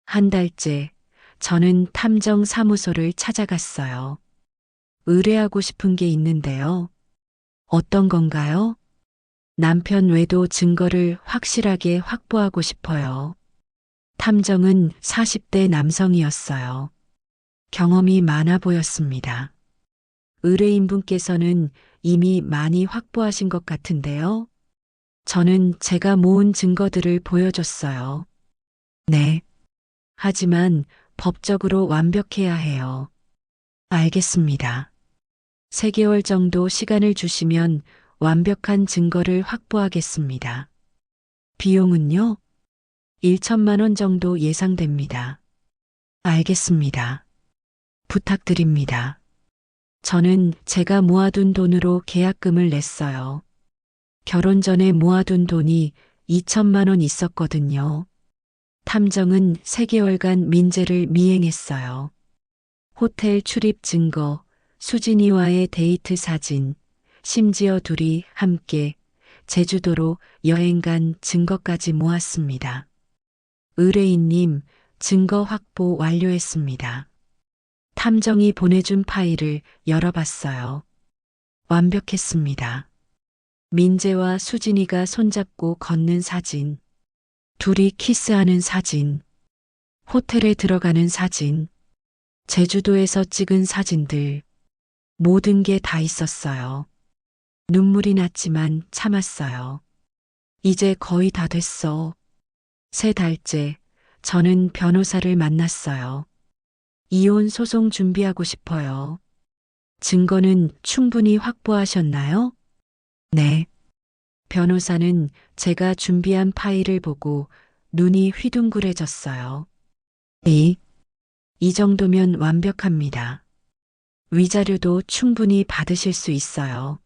한 달째 저는 탐정사무소를 찾아갔어요. 의뢰하고 싶은 게 있는데요. 어떤 건가요? 남편 외도 증거를 확실하게 확보하고 싶어요. 탐정은 40대 남성이었어요. 경험이 많아 보였습니다. 의뢰인분께서는 이미 많이 확보하신 것 같은데요. 저는 제가 모은 증거들을 보여줬어요. 네. 하지만 법적으로 완벽해야 해요. 알겠습니다. 3개월 정도 시간을 주시면 완벽한 증거를 확보하겠습니다. 비용은요? 1천만 원 정도 예상됩니다. 알겠습니다. 부탁드립니다. 저는 제가 모아둔 돈으로 계약금을 냈어요. 결혼 전에 모아둔 돈이 2천만 원 있었거든요. 탐정은 3개월간 민재를 미행했어요. 호텔 출입 증거, 수진이와의 데이트 사진, 심지어 둘이 함께 제주도로 여행 간 증거까지 모았습니다. 의뢰인님, 증거 확보 완료했습니다. 탐정이 보내준 파일을 열어봤어요. 완벽했습니다. 민재와 수진이가 손잡고 걷는 사진, 둘이 키스하는 사진, 호텔에 들어가는 사진, 제주도에서 찍은 사진들, 모든 게 다 있었어요. 눈물이 났지만 참았어요. 이제 거의 다 됐어. 3달째 저는 변호사를 만났어요. 이혼 소송 준비하고 싶어요. 증거는 충분히 확보하셨나요? 네. 변호사는 제가 준비한 파일을 보고 눈이 휘둥그레졌어요. 이 정도면 완벽합니다. 위자료도 충분히 받으실 수 있어요.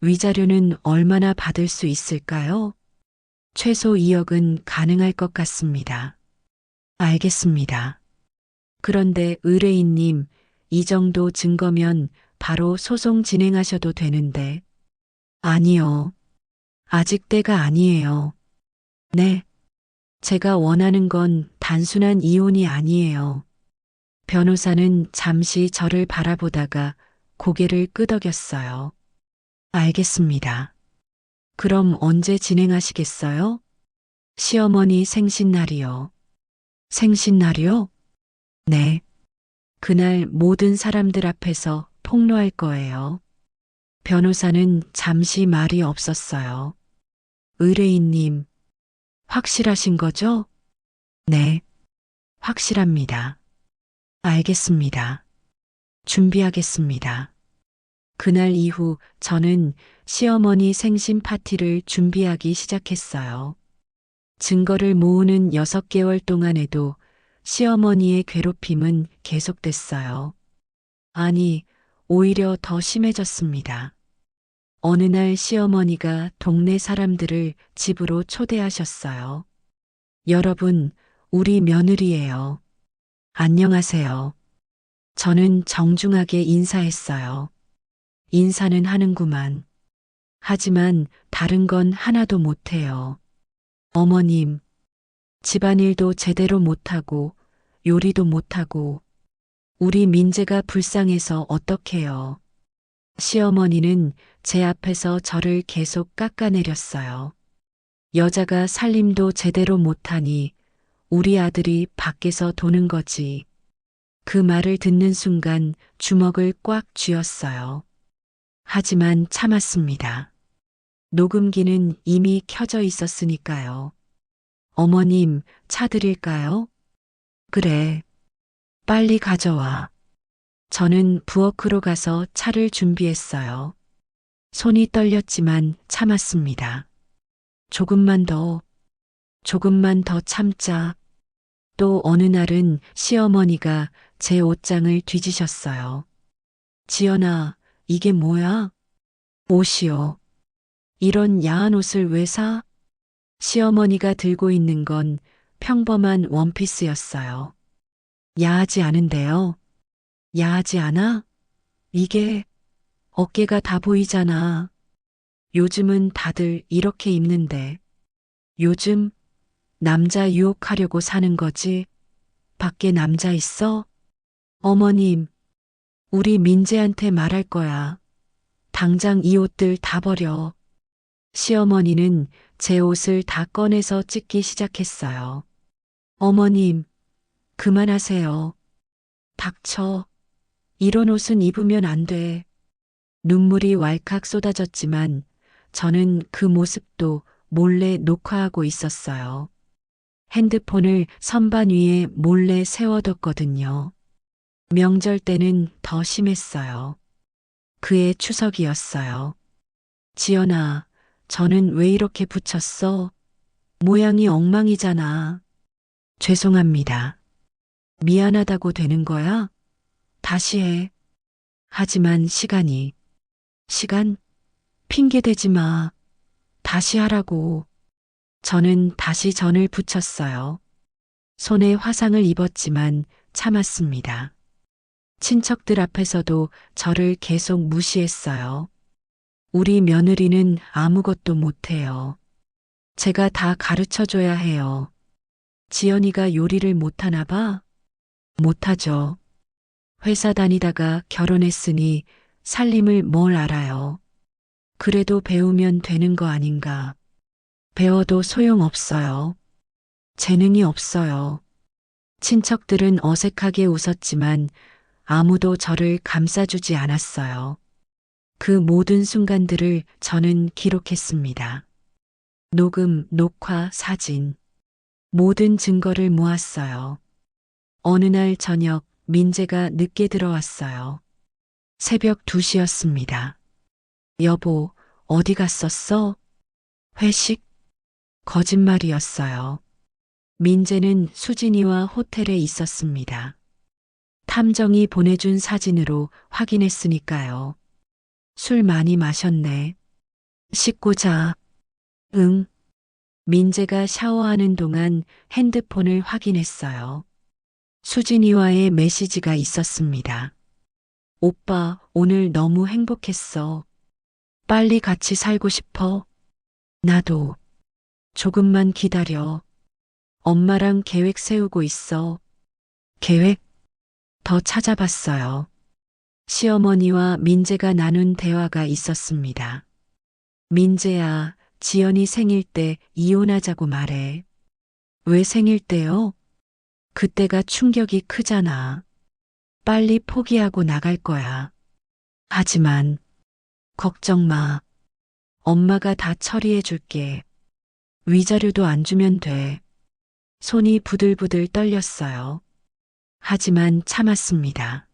위자료는 얼마나 받을 수 있을까요? 최소 2억은 가능할 것 같습니다. 알겠습니다. 그런데 의뢰인님, 이 정도 증거면 바로 소송 진행하셔도 되는데. 아니요. 아직 때가 아니에요. 네. 제가 원하는 건 단순한 이혼이 아니에요. 변호사는 잠시 저를 바라보다가 고개를 끄덕였어요. 알겠습니다. 그럼 언제 진행하시겠어요? 시어머니 생신날이요. 생신날이요? 네. 그날 모든 사람들 앞에서 폭로할 거예요. 변호사는 잠시 말이 없었어요. 의뢰인님, 확실하신 거죠? 네, 확실합니다. 알겠습니다. 준비하겠습니다. 그날 이후 저는 시어머니 생신 파티를 준비하기 시작했어요. 증거를 모으는 6개월 동안에도 시어머니의 괴롭힘은 계속됐어요. 아니, 오히려 더 심해졌습니다. 어느 날 시어머니가 동네 사람들을 집으로 초대하셨어요. 여러분, 우리 며느리예요. 안녕하세요. 저는 정중하게 인사했어요. 인사는 하는구만. 하지만 다른 건 하나도 못해요. 어머님, 집안일도 제대로 못하고 요리도 못하고 우리 민재가 불쌍해서 어떡해요. 시어머니는 제 앞에서 저를 계속 깎아내렸어요. 여자가 살림도 제대로 못하니 우리 아들이 밖에서 도는 거지. 그 말을 듣는 순간 주먹을 꽉 쥐었어요. 하지만 참았습니다. 녹음기는 이미 켜져 있었으니까요. 어머님, 차 드릴까요? 그래. 빨리 가져와. 저는 부엌으로 가서 차를 준비했어요. 손이 떨렸지만 참았습니다. 조금만 더 참자. 또 어느 날은 시어머니가 제 옷장을 뒤지셨어요. 지연아, 이게 뭐야? 옷이요. 이런 야한 옷을 왜 사? 시어머니가 들고 있는 건 평범한 원피스였어요. 야하지 않은데요. 야하지 않아? 이게 어깨가 다 보이잖아. 요즘은 다들 이렇게 입는데. 요즘 남자 유혹하려고 사는 거지. 밖에 남자 있어? 어머님, 우리 민재한테 말할 거야. 당장 이 옷들 다 버려. 시어머니는 제 옷을 다 꺼내서 찢기 시작했어요. 어머님, 그만하세요. 닥쳐. 이런 옷은 입으면 안 돼. 눈물이 왈칵 쏟아졌지만 저는 그 모습도 몰래 녹화하고 있었어요. 핸드폰을 선반 위에 몰래 세워뒀거든요. 명절 때는 더 심했어요. 그해 추석이었어요. 지연아, 저는 왜 이렇게 붙였어? 모양이 엉망이잖아. 죄송합니다. 미안하다고 되는 거야? 다시 해. 하지만 시간? 핑계 대지 마. 다시 하라고. 저는 다시 전을 붙였어요. 손에 화상을 입었지만 참았습니다. 친척들 앞에서도 저를 계속 무시했어요. 우리 며느리는 아무것도 못해요. 제가 다 가르쳐 줘야 해요. 지연이가 요리를 못하나 봐? 못하죠. 회사 다니다가 결혼했으니 살림을 뭘 알아요. 그래도 배우면 되는 거 아닌가. 배워도 소용없어요. 재능이 없어요. 친척들은 어색하게 웃었지만 아무도 저를 감싸주지 않았어요. 그 모든 순간들을 저는 기록했습니다. 녹음, 녹화, 사진. 모든 증거를 모았어요. 어느 날 저녁 민재가 늦게 들어왔어요. 새벽 2시였습니다. 여보, 어디 갔었어? 회식? 거짓말이었어요. 민재는 수진이와 호텔에 있었습니다. 탐정이 보내준 사진으로 확인했으니까요. 술 많이 마셨네. 씻고 자. 응. 민재가 샤워하는 동안 핸드폰을 확인했어요. 수진이와의 메시지가 있었습니다. 오빠, 오늘 너무 행복했어. 빨리 같이 살고 싶어. 나도. 조금만 기다려. 엄마랑 계획 세우고 있어. 계획? 더 찾아봤어요. 시어머니와 민재가 나눈 대화가 있었습니다. 민재야, 지연이 생일 때 이혼하자고 말해. 왜 생일 때요? 그때가 충격이 크잖아. 빨리 포기하고 나갈 거야. 하지만, 걱정 마. 엄마가 다 처리해 줄게. 위자료도 안 주면 돼. 손이 부들부들 떨렸어요. 하지만 참았습니다.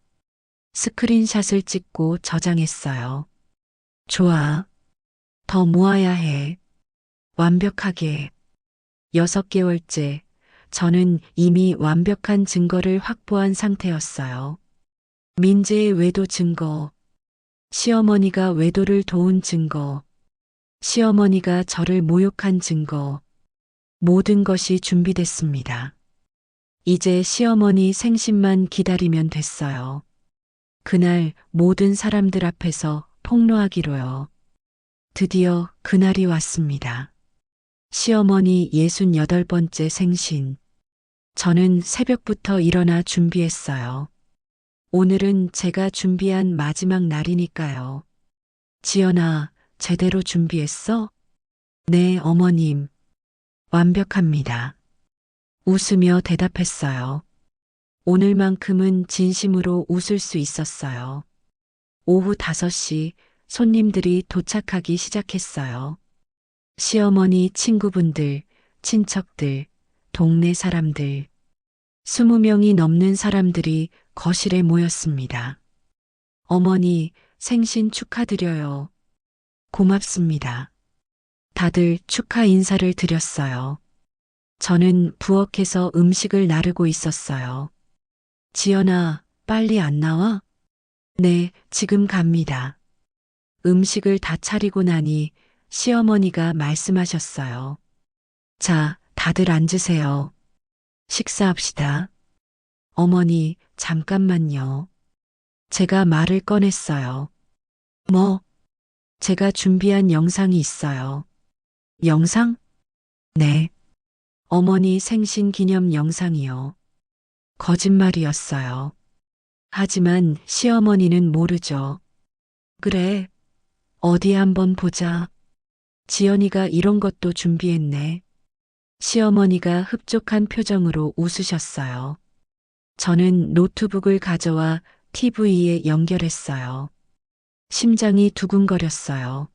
스크린샷을 찍고 저장했어요. 좋아. 더 모아야 해. 완벽하게. 6개월째, 저는 이미 완벽한 증거를 확보한 상태였어요. 민재의 외도 증거, 시어머니가 외도를 도운 증거, 시어머니가 저를 모욕한 증거, 모든 것이 준비됐습니다. 이제 시어머니 생신만 기다리면 됐어요. 그날 모든 사람들 앞에서 폭로하기로요. 드디어 그날이 왔습니다. 시어머니 68번째 생신. 저는 새벽부터 일어나 준비했어요. 오늘은 제가 준비한 마지막 날이니까요. 지연아, 제대로 준비했어? 네, 어머님. 완벽합니다. 웃으며 대답했어요. 오늘만큼은 진심으로 웃을 수 있었어요. 오후 5시 손님들이 도착하기 시작했어요. 시어머니 친구분들, 친척들, 동네 사람들, 20명이 넘는 사람들이 거실에 모였습니다. 어머니, 생신 축하드려요. 고맙습니다. 다들 축하 인사를 드렸어요. 저는 부엌에서 음식을 나르고 있었어요. 지연아, 빨리 안 나와? 네, 지금 갑니다. 음식을 다 차리고 나니 시어머니가 말씀하셨어요. 자, 다들 앉으세요. 식사합시다. 어머니, 잠깐만요. 제가 말을 꺼냈어요. 뭐? 제가 준비한 영상이 있어요. 영상? 네. 어머니 생신 기념 영상이요. 거짓말이었어요. 하지만 시어머니는 모르죠. 그래. 어디 한번 보자. 지연이가 이런 것도 준비했네. 시어머니가 흡족한 표정으로 웃으셨어요. 저는 노트북을 가져와 TV에 연결했어요. 심장이 두근거렸어요.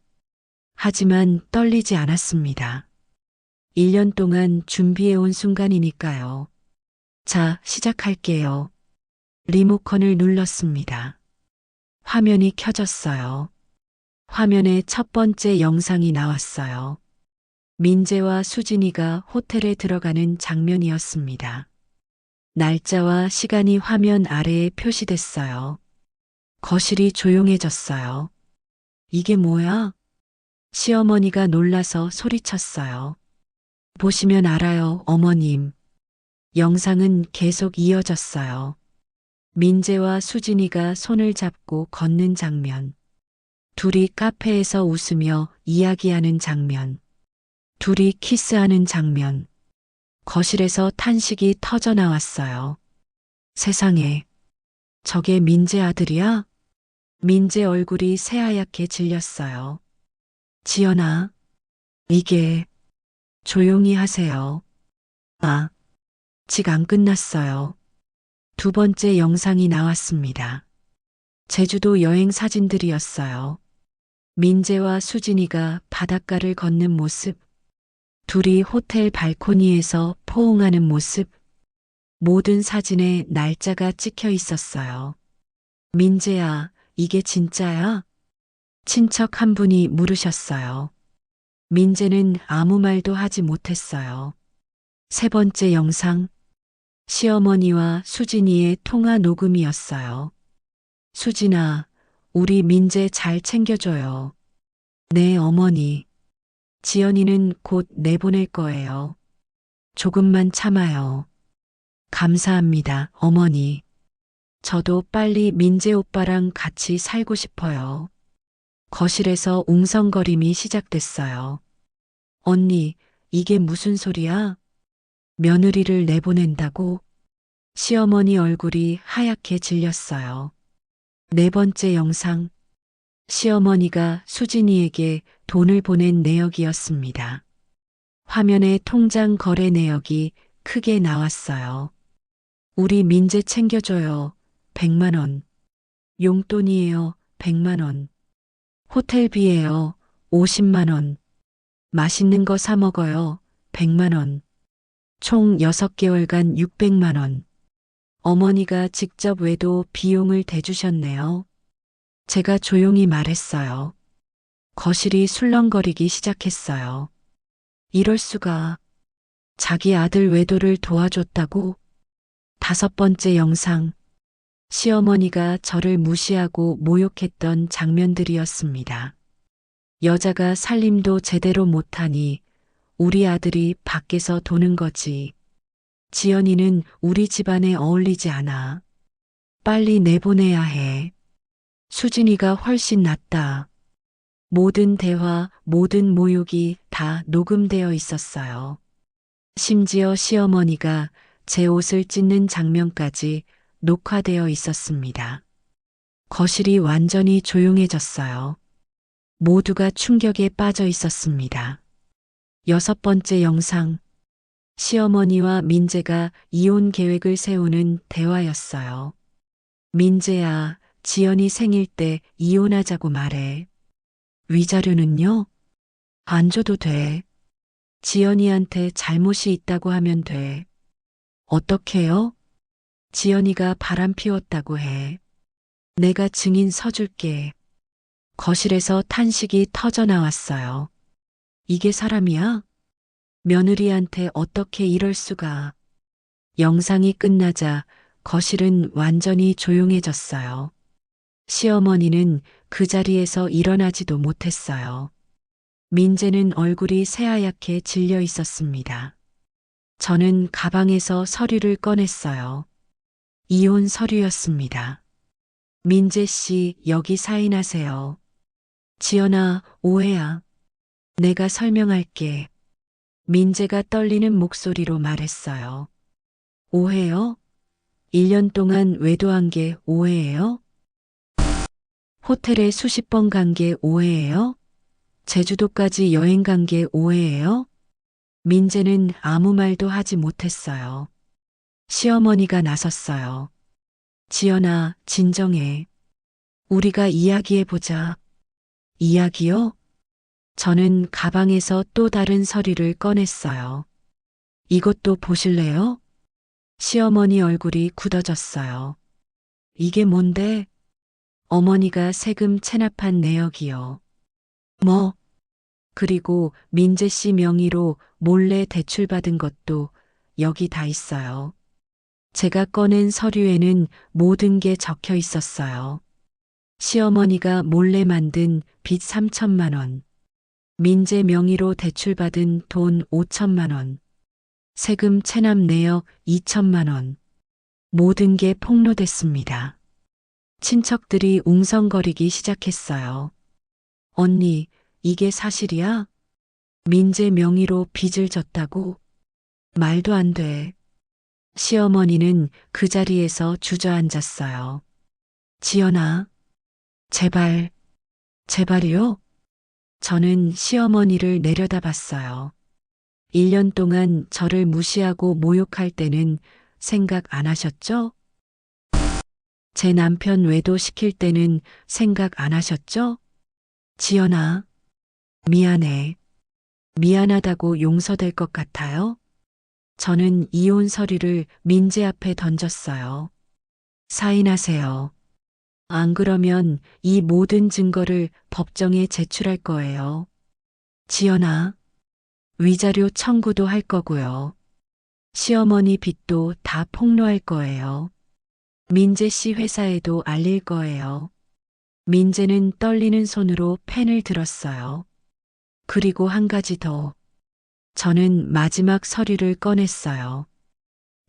하지만 떨리지 않았습니다. 1년 동안 준비해온 순간이니까요. 자, 시작할게요. 리모컨을 눌렀습니다. 화면이 켜졌어요. 화면에 첫 번째 영상이 나왔어요. 민재와 수진이가 호텔에 들어가는 장면이었습니다. 날짜와 시간이 화면 아래에 표시됐어요. 거실이 조용해졌어요. 이게 뭐야? 시어머니가 놀라서 소리쳤어요. 보시면 알아요, 어머님. 영상은 계속 이어졌어요. 민재와 수진이가 손을 잡고 걷는 장면. 둘이 카페에서 웃으며 이야기하는 장면. 둘이 키스하는 장면. 거실에서 탄식이 터져 나왔어요. 세상에. 저게 민재 아들이야? 민재 얼굴이 새하얗게 질렸어요. 지연아. 이게. 조용히 하세요. 아. 아직 안 끝났어요. 두 번째 영상이 나왔습니다. 제주도 여행 사진들이었어요. 민재와 수진이가 바닷가를 걷는 모습, 둘이 호텔 발코니에서 포옹하는 모습, 모든 사진에 날짜가 찍혀 있었어요. 민재야, 이게 진짜야? 친척 한 분이 물으셨어요. 민재는 아무 말도 하지 못했어요. 세 번째 영상, 시어머니와 수진이의 통화 녹음이었어요. 수진아, 우리 민재 잘 챙겨줘요. 네, 어머니. 지연이는 곧 내보낼 거예요. 조금만 참아요. 감사합니다, 어머니. 저도 빨리 민재 오빠랑 같이 살고 싶어요. 거실에서 웅성거림이 시작됐어요. 언니, 이게 무슨 소리야? 며느리를 내보낸다고? 시어머니 얼굴이 하얗게 질렸어요. 네 번째 영상. 시어머니가 수진이에게 돈을 보낸 내역이었습니다. 화면에 통장 거래 내역이 크게 나왔어요. 우리 민재 챙겨줘요. 100만 원. 용돈이에요. 100만 원. 호텔비예요. 50만 원. 맛있는 거 사 먹어요. 100만 원. 총 6개월간 600만 원. 어머니가 직접 외도 비용을 대주셨네요. 제가 조용히 말했어요. 거실이 술렁거리기 시작했어요. 이럴 수가. 자기 아들 외도를 도와줬다고? 다섯 번째 영상. 시어머니가 저를 무시하고 모욕했던 장면들이었습니다. 여자가 살림도 제대로 못하니 우리 아들이 밖에서 도는 거지. 지연이는 우리 집안에 어울리지 않아. 빨리 내보내야 해. 수진이가 훨씬 낫다. 모든 대화, 모든 모욕이 다 녹음되어 있었어요. 심지어 시어머니가 제 옷을 찢는 장면까지 녹화되어 있었습니다. 거실이 완전히 조용해졌어요. 모두가 충격에 빠져 있었습니다. 여섯 번째 영상. 시어머니와 민재가 이혼 계획을 세우는 대화였어요. 민재야, 지연이 생일 때 이혼하자고 말해. 위자료는요? 안 줘도 돼. 지연이한테 잘못이 있다고 하면 돼. 어떻게요? 지연이가 바람 피웠다고 해. 내가 증인 서줄게. 거실에서 탄식이 터져 나왔어요. 이게 사람이야? 며느리한테 어떻게 이럴 수가. 영상이 끝나자 거실은 완전히 조용해졌어요. 시어머니는 그 자리에서 일어나지도 못했어요. 민재는 얼굴이 새하얗게 질려 있었습니다. 저는 가방에서 서류를 꺼냈어요. 이혼 서류였습니다. 민재 씨, 여기 사인하세요. 지연아, 오해야. 내가 설명할게. 민재가 떨리는 목소리로 말했어요. 오해요? 1년 동안 외도한 게 오해예요? 호텔에 수십 번 간 게 오해예요? 제주도까지 여행 간 게 오해예요? 민재는 아무 말도 하지 못했어요. 시어머니가 나섰어요. 지연아, 진정해. 우리가 이야기해보자. 이야기요? 저는 가방에서 또 다른 서류를 꺼냈어요. 이것도 보실래요? 시어머니 얼굴이 굳어졌어요. 이게 뭔데? 어머니가 세금 체납한 내역이요. 뭐? 그리고 민재 씨 명의로 몰래 대출받은 것도 여기 다 있어요. 제가 꺼낸 서류에는 모든 게 적혀 있었어요. 시어머니가 몰래 만든 빚 3천만 원, 민재 명의로 대출받은 돈 5천만 원, 세금 체납 내역 2천만 원, 모든 게 폭로됐습니다. 친척들이 웅성거리기 시작했어요. 언니, 이게 사실이야? 민재 명의로 빚을 졌다고? 말도 안 돼. 시어머니는 그 자리에서 주저앉았어요. 지연아, 제발, 제발이요? 저는 시어머니를 내려다봤어요. 1년 동안 저를 무시하고 모욕할 때는 생각 안 하셨죠? 제 남편 외도시킬 때는 생각 안 하셨죠? 지연아, 미안해. 미안하다고 용서될 것 같아요? 저는 이혼 서류를 민재 앞에 던졌어요. 사인하세요. 안 그러면 이 모든 증거를 법정에 제출할 거예요. 지연아, 위자료 청구도 할 거고요. 시어머니 빚도 다 폭로할 거예요. 민재 씨 회사에도 알릴 거예요. 민재는 떨리는 손으로 펜을 들었어요. 그리고 한 가지 더. 저는 마지막 서류를 꺼냈어요.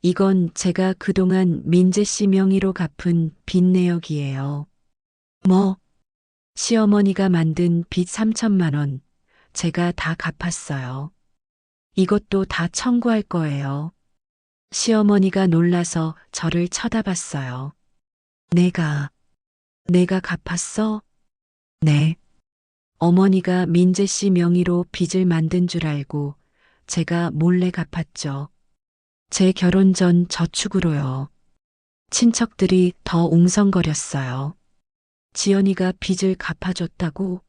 이건 제가 그동안 민재 씨 명의로 갚은 빚 내역이에요. 뭐? 시어머니가 만든 빚 3천만 원, 제가 다 갚았어요. 이것도 다 청구할 거예요. 시어머니가 놀라서 저를 쳐다봤어요. 내가 내가 갚았어? 네. 어머니가 민재 씨 명의로 빚을 만든 줄 알고 제가 몰래 갚았죠. 제 결혼 전 저축으로요. 친척들이 더 웅성거렸어요. 지연이가 빚을 갚아줬다고?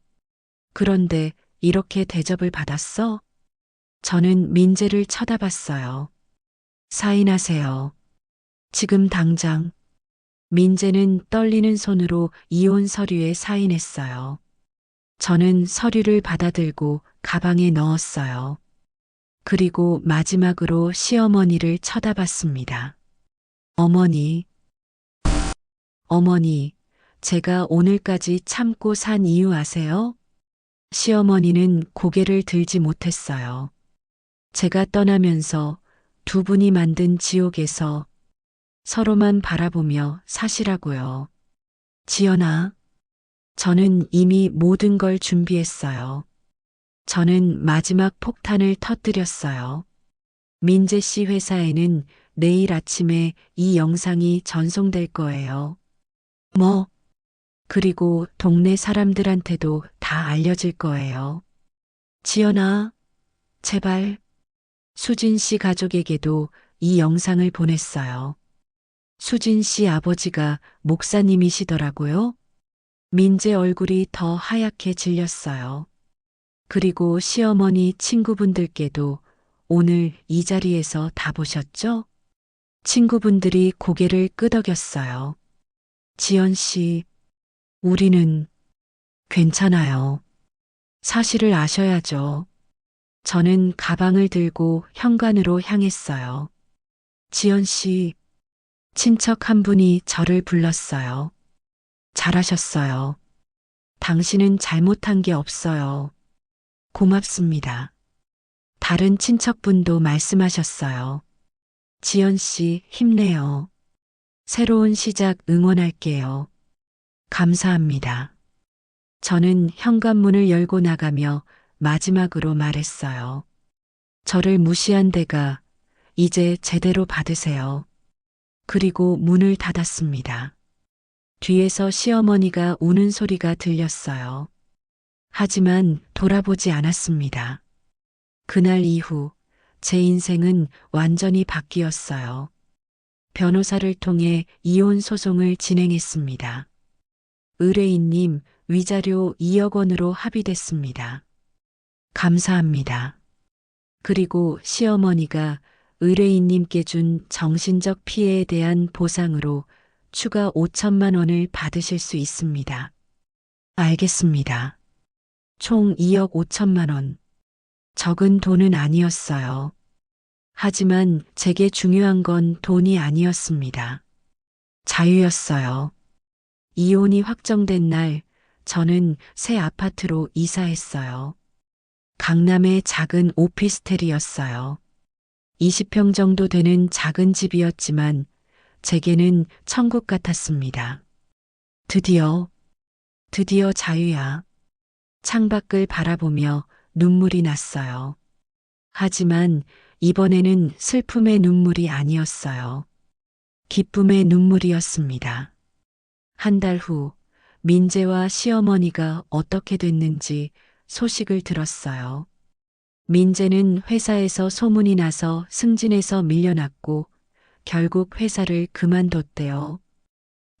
그런데 이렇게 대접을 받았어? 저는 민재를 쳐다봤어요. 사인하세요. 지금 당장. 민재는 떨리는 손으로 이혼 서류에 사인했어요. 저는 서류를 받아들고 가방에 넣었어요. 그리고 마지막으로 시어머니를 쳐다봤습니다. 어머니, 어머니, 제가 오늘까지 참고 산 이유 아세요? 시어머니는 고개를 들지 못했어요. 제가 떠나면서 두 분이 만든 지옥에서 서로만 바라보며 사시라고요. 지연아, 저는 이미 모든 걸 준비했어요. 저는 마지막 폭탄을 터뜨렸어요. 민재 씨 회사에는 내일 아침에 이 영상이 전송될 거예요. 뭐? 그리고 동네 사람들한테도 다 알려질 거예요. 지연아, 제발. 수진 씨 가족에게도 이 영상을 보냈어요. 수진 씨 아버지가 목사님이시더라고요. 민재 얼굴이 더 하얗게 질렸어요. 그리고 시어머니 친구분들께도 오늘 이 자리에서 다 보셨죠? 친구분들이 고개를 끄덕였어요. 지연 씨, 우리는 괜찮아요. 사실을 아셔야죠. 저는 가방을 들고 현관으로 향했어요. 지연 씨, 친척 한 분이 저를 불렀어요. 잘하셨어요. 당신은 잘못한 게 없어요. 고맙습니다. 다른 친척분도 말씀하셨어요. 지연 씨, 힘내요. 새로운 시작 응원할게요. 감사합니다. 저는 현관문을 열고 나가며 마지막으로 말했어요. 저를 무시한 데가 이제 제대로 받으세요. 그리고 문을 닫았습니다. 뒤에서 시어머니가 우는 소리가 들렸어요. 하지만 돌아보지 않았습니다. 그날 이후 제 인생은 완전히 바뀌었어요. 변호사를 통해 이혼 소송을 진행했습니다. 의뢰인님, 위자료 2억 원으로 합의됐습니다. 감사합니다. 그리고 시어머니가 의뢰인님께 준 정신적 피해에 대한 보상으로 추가 5천만 원을 받으실 수 있습니다. 알겠습니다. 총 2억 5천만 원. 적은 돈은 아니었어요. 하지만 제게 중요한 건 돈이 아니었습니다. 자유였어요. 이혼이 확정된 날, 저는 새 아파트로 이사했어요. 강남의 작은 오피스텔이었어요. 20평 정도 되는 작은 집이었지만 제게는 천국 같았습니다. 드디어 자유야. 창밖을 바라보며 눈물이 났어요. 하지만 이번에는 슬픔의 눈물이 아니었어요. 기쁨의 눈물이었습니다. 한 달 후 민재와 시어머니가 어떻게 됐는지 소식을 들었어요. 민재는 회사에서 소문이 나서 승진해서 밀려났고 결국 회사를 그만뒀대요.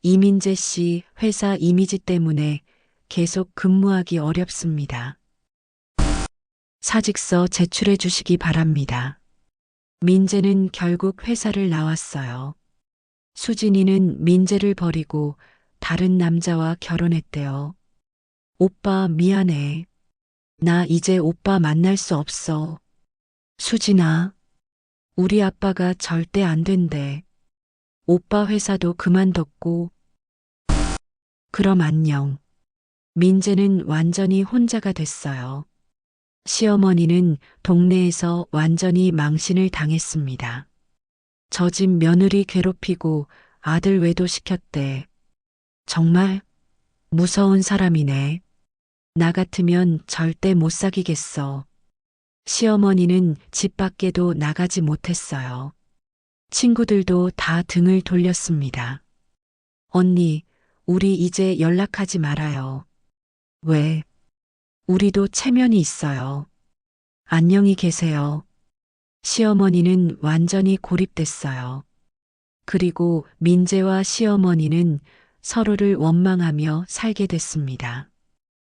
이민재 씨 회사 이미지 때문에 계속 근무하기 어렵습니다. 사직서 제출해 주시기 바랍니다. 민재는 결국 회사를 나왔어요. 수진이는 민재를 버리고 다른 남자와 결혼했대요. 오빠 미안해. 나 이제 오빠 만날 수 없어. 수진아, 우리 아빠가 절대 안 된대. 오빠 회사도 그만뒀고. 그럼 안녕. 민재는 완전히 혼자가 됐어요. 시어머니는 동네에서 완전히 망신을 당했습니다. 저 집 며느리 괴롭히고 아들 외도시켰대. 정말 무서운 사람이네. 나 같으면 절대 못 사귀겠어. 시어머니는 집 밖에도 나가지 못했어요. 친구들도 다 등을 돌렸습니다. 언니, 우리 이제 연락하지 말아요. 왜? 우리도 체면이 있어요. 안녕히 계세요. 시어머니는 완전히 고립됐어요. 그리고 민재와 시어머니는 서로를 원망하며 살게 됐습니다.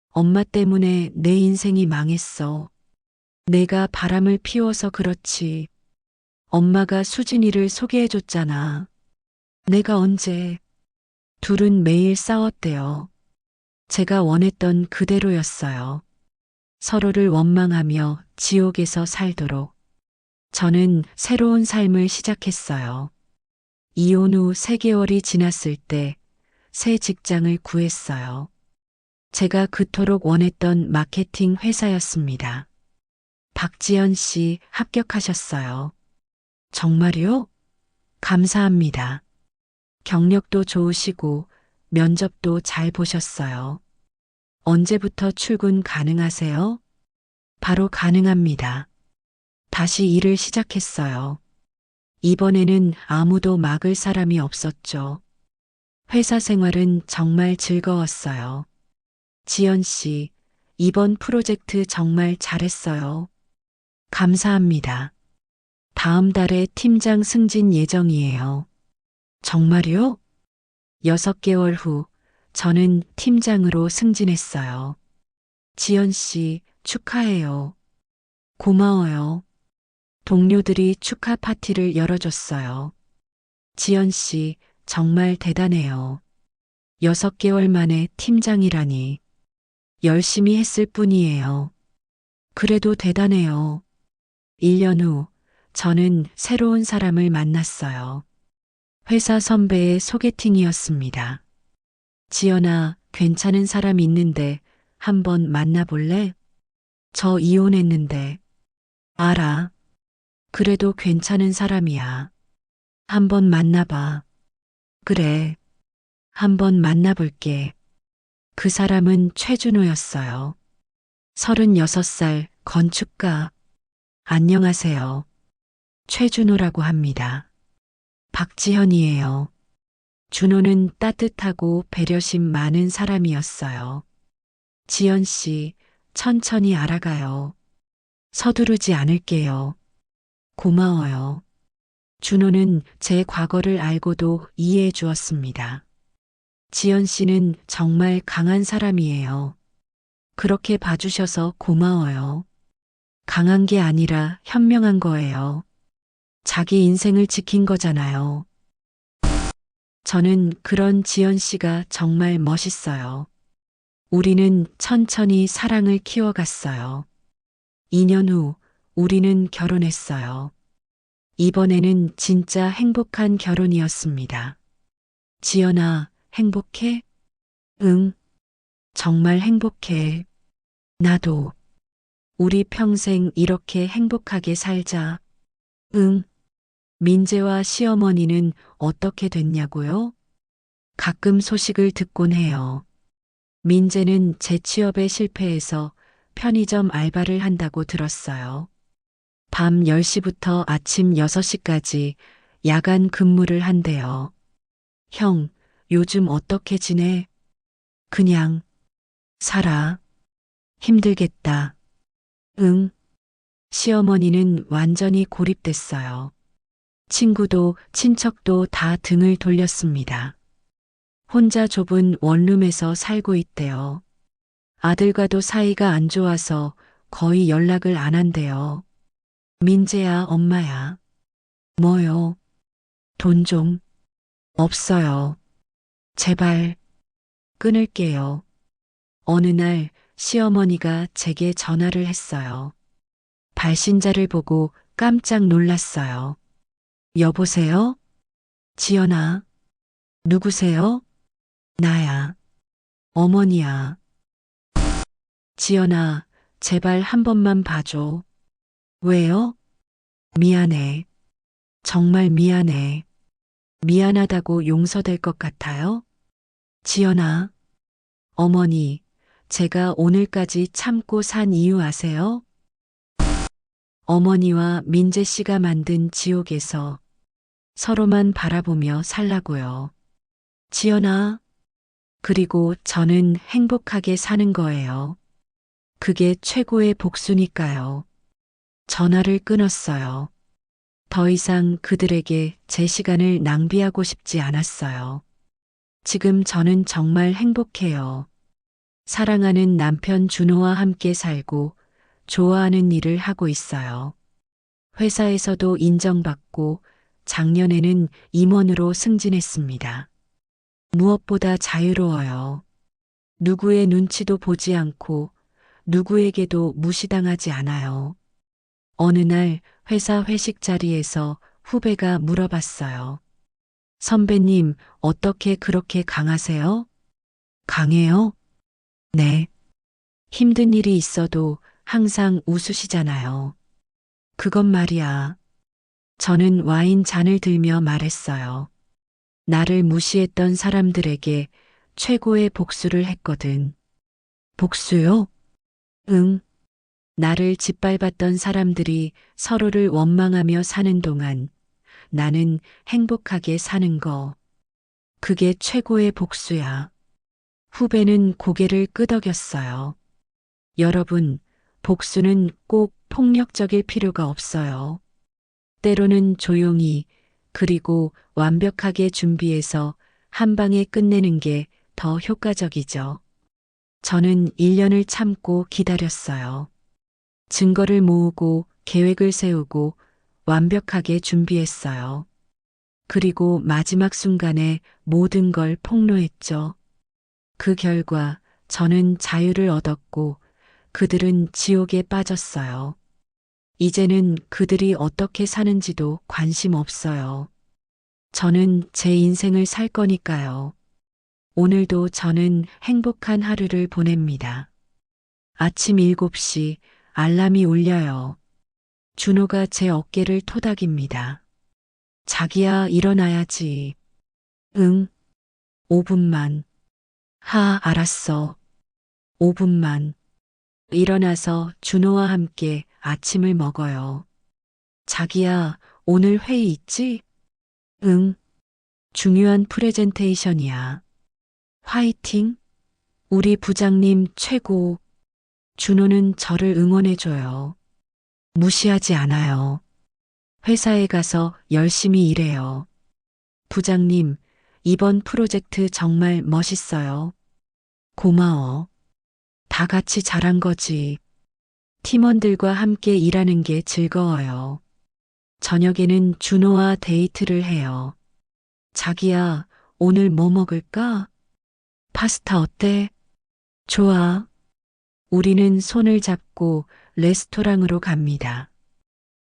엄마 때문에 내 인생이 망했어. 내가 바람을 피워서 그렇지. 엄마가 수진이를 소개해줬잖아. 내가 언제. 둘은 매일 싸웠대요. 제가 원했던 그대로였어요. 서로를 원망하며 지옥에서 살도록. 저는 새로운 삶을 시작했어요. 이혼 후 3개월이 지났을 때 새 직장을 구했어요. 제가 그토록 원했던 마케팅 회사였습니다. 박지연 씨 합격하셨어요. 정말요? 감사합니다. 경력도 좋으시고 면접도 잘 보셨어요. 언제부터 출근 가능하세요? 바로 가능합니다. 다시 일을 시작했어요. 이번에는 아무도 막을 사람이 없었죠. 회사 생활은 정말 즐거웠어요. 지연 씨, 이번 프로젝트 정말 잘했어요. 감사합니다. 다음 달에 팀장 승진 예정이에요. 정말요? 6개월 후 저는 팀장으로 승진했어요. 지연 씨, 축하해요. 고마워요. 동료들이 축하 파티를 열어줬어요. 지연 씨, 정말 대단해요. 6개월 만에 팀장이라니. 열심히 했을 뿐이에요. 그래도 대단해요. 1년 후, 저는 새로운 사람을 만났어요. 회사 선배의 소개팅이었습니다. 지연아, 괜찮은 사람 있는데 한번 만나볼래? 저 이혼했는데. 알아. 그래도 괜찮은 사람이야. 한번 만나봐. 그래. 한번 만나볼게. 그 사람은 최준호였어요. 36살 건축가. 안녕하세요. 최준호라고 합니다. 박지현이에요. 준호는 따뜻하고 배려심 많은 사람이었어요. 지연 씨, 천천히 알아가요. 서두르지 않을게요. 고마워요. 준호는 제 과거를 알고도 이해해 주었습니다. 지연 씨는 정말 강한 사람이에요. 그렇게 봐주셔서 고마워요. 강한 게 아니라 현명한 거예요. 자기 인생을 지킨 거잖아요. 저는 그런 지연 씨가 정말 멋있어요. 우리는 천천히 사랑을 키워갔어요. 2년 후 우리는 결혼했어요. 이번에는 진짜 행복한 결혼이었습니다. 지연아, 행복해? 응, 정말 행복해. 나도. 우리 평생 이렇게 행복하게 살자. 응. 민재와 시어머니는 어떻게 됐냐고요? 가끔 소식을 듣곤 해요. 민재는 재취업에 실패해서 편의점 알바를 한다고 들었어요. 밤 10시부터 아침 6시까지 야간 근무를 한대요. 형, 요즘 어떻게 지내? 그냥 살아. 힘들겠다. 응. 시어머니는 완전히 고립됐어요. 친구도 친척도 다 등을 돌렸습니다. 혼자 좁은 원룸에서 살고 있대요. 아들과도 사이가 안 좋아서 거의 연락을 안 한대요. 민재야, 엄마야. 뭐요? 돈 좀. 없어요. 제발. 끊을게요. 어느 날 시어머니가 제게 전화를 했어요. 발신자를 보고 깜짝 놀랐어요. 여보세요? 지연아. 누구세요? 나야. 어머니야. 지연아, 제발 한 번만 봐줘. 왜요? 미안해. 정말 미안해. 미안하다고 용서될 것 같아요? 지연아. 어머니, 제가 오늘까지 참고 산 이유 아세요? 어머니와 민재 씨가 만든 지옥에서 서로만 바라보며 살라고요. 지연아. 그리고 저는 행복하게 사는 거예요. 그게 최고의 복수니까요. 전화를 끊었어요. 더 이상 그들에게 제 시간을 낭비하고 싶지 않았어요. 지금 저는 정말 행복해요. 사랑하는 남편 준호와 함께 살고 좋아하는 일을 하고 있어요. 회사에서도 인정받고 작년에는 임원으로 승진했습니다. 무엇보다 자유로워요. 누구의 눈치도 보지 않고 누구에게도 무시당하지 않아요. 어느 날 회사 회식 자리에서 후배가 물어봤어요. 선배님, 어떻게 그렇게 강하세요? 강해요? 네. 힘든 일이 있어도 항상 웃으시잖아요. 그건 말이야. 저는 와인 잔을 들며 말했어요. 나를 무시했던 사람들에게 최고의 복수를 했거든. 복수요? 응. 나를 짓밟았던 사람들이 서로를 원망하며 사는 동안 나는 행복하게 사는 거. 그게 최고의 복수야. 후배는 고개를 끄덕였어요. 여러분, 복수는 꼭 폭력적일 필요가 없어요. 때로는 조용히 그리고 완벽하게 준비해서 한 방에 끝내는 게 더 효과적이죠. 저는 1년을 참고 기다렸어요. 증거를 모으고 계획을 세우고 완벽하게 준비했어요. 그리고 마지막 순간에 모든 걸 폭로했죠. 그 결과 저는 자유를 얻었고 그들은 지옥에 빠졌어요. 이제는 그들이 어떻게 사는지도 관심 없어요. 저는 제 인생을 살 거니까요. 오늘도 저는 행복한 하루를 보냅니다. 아침 7시 알람이 울려요. 준호가 제 어깨를 토닥입니다. 자기야, 일어나야지. 응, 5분만. 알았어. 5분만. 일어나서 준호와 함께 아침을 먹어요. 자기야, 오늘 회의 있지? 응, 중요한 프레젠테이션이야. 화이팅! 우리 부장님 최고. 준호는 저를 응원해줘요. 무시하지 않아요. 회사에 가서 열심히 일해요. 부장님, 이번 프로젝트 정말 멋있어요. 고마워. 다 같이 잘한 거지. 팀원들과 함께 일하는 게 즐거워요. 저녁에는 준호와 데이트를 해요. 자기야, 오늘 뭐 먹을까? 파스타 어때? 좋아. 우리는 손을 잡고 레스토랑으로 갑니다.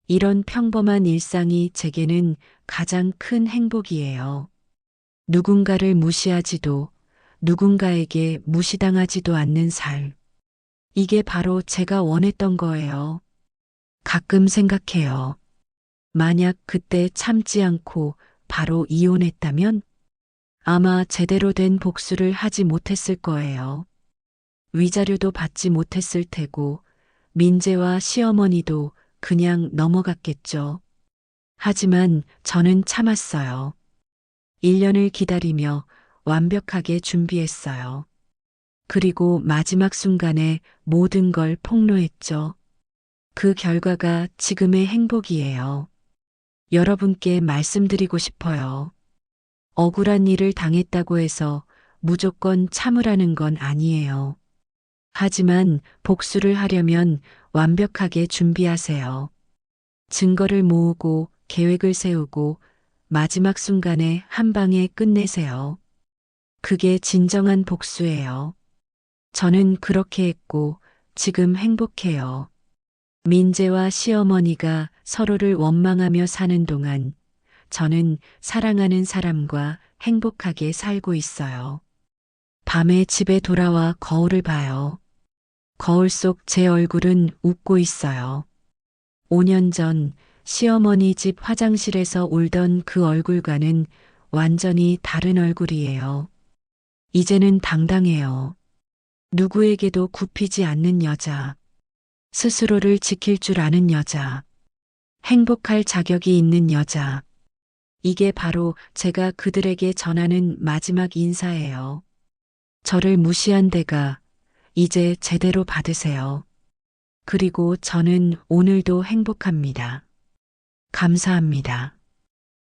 이런 평범한 일상이 제게는 가장 큰 행복이에요. 누군가를 무시하지도 누군가에게 무시당하지도 않는 삶. 이게 바로 제가 원했던 거예요. 가끔 생각해요. 만약 그때 참지 않고 바로 이혼했다면 아마 제대로 된 복수를 하지 못했을 거예요. 위자료도 받지 못했을 테고 민재와 시어머니도 그냥 넘어갔겠죠. 하지만 저는 참았어요. 1년을 기다리며 완벽하게 준비했어요. 그리고 마지막 순간에 모든 걸 폭로했죠. 그 결과가 지금의 행복이에요. 여러분께 말씀드리고 싶어요. 억울한 일을 당했다고 해서 무조건 참으라는 건 아니에요. 하지만 복수를 하려면 완벽하게 준비하세요. 증거를 모으고 계획을 세우고 마지막 순간에 한 방에 끝내세요. 그게 진정한 복수예요. 저는 그렇게 했고 지금 행복해요. 민재와 시어머니가 서로를 원망하며 사는 동안 저는 사랑하는 사람과 행복하게 살고 있어요. 밤에 집에 돌아와 거울을 봐요. 거울 속 제 얼굴은 웃고 있어요. 5년 전 시어머니 집 화장실에서 울던 그 얼굴과는 완전히 다른 얼굴이에요. 이제는 당당해요. 누구에게도 굽히지 않는 여자. 스스로를 지킬 줄 아는 여자. 행복할 자격이 있는 여자. 이게 바로 제가 그들에게 전하는 마지막 인사예요. 저를 무시한 대가 이제 제대로 받으세요. 그리고 저는 오늘도 행복합니다. 감사합니다.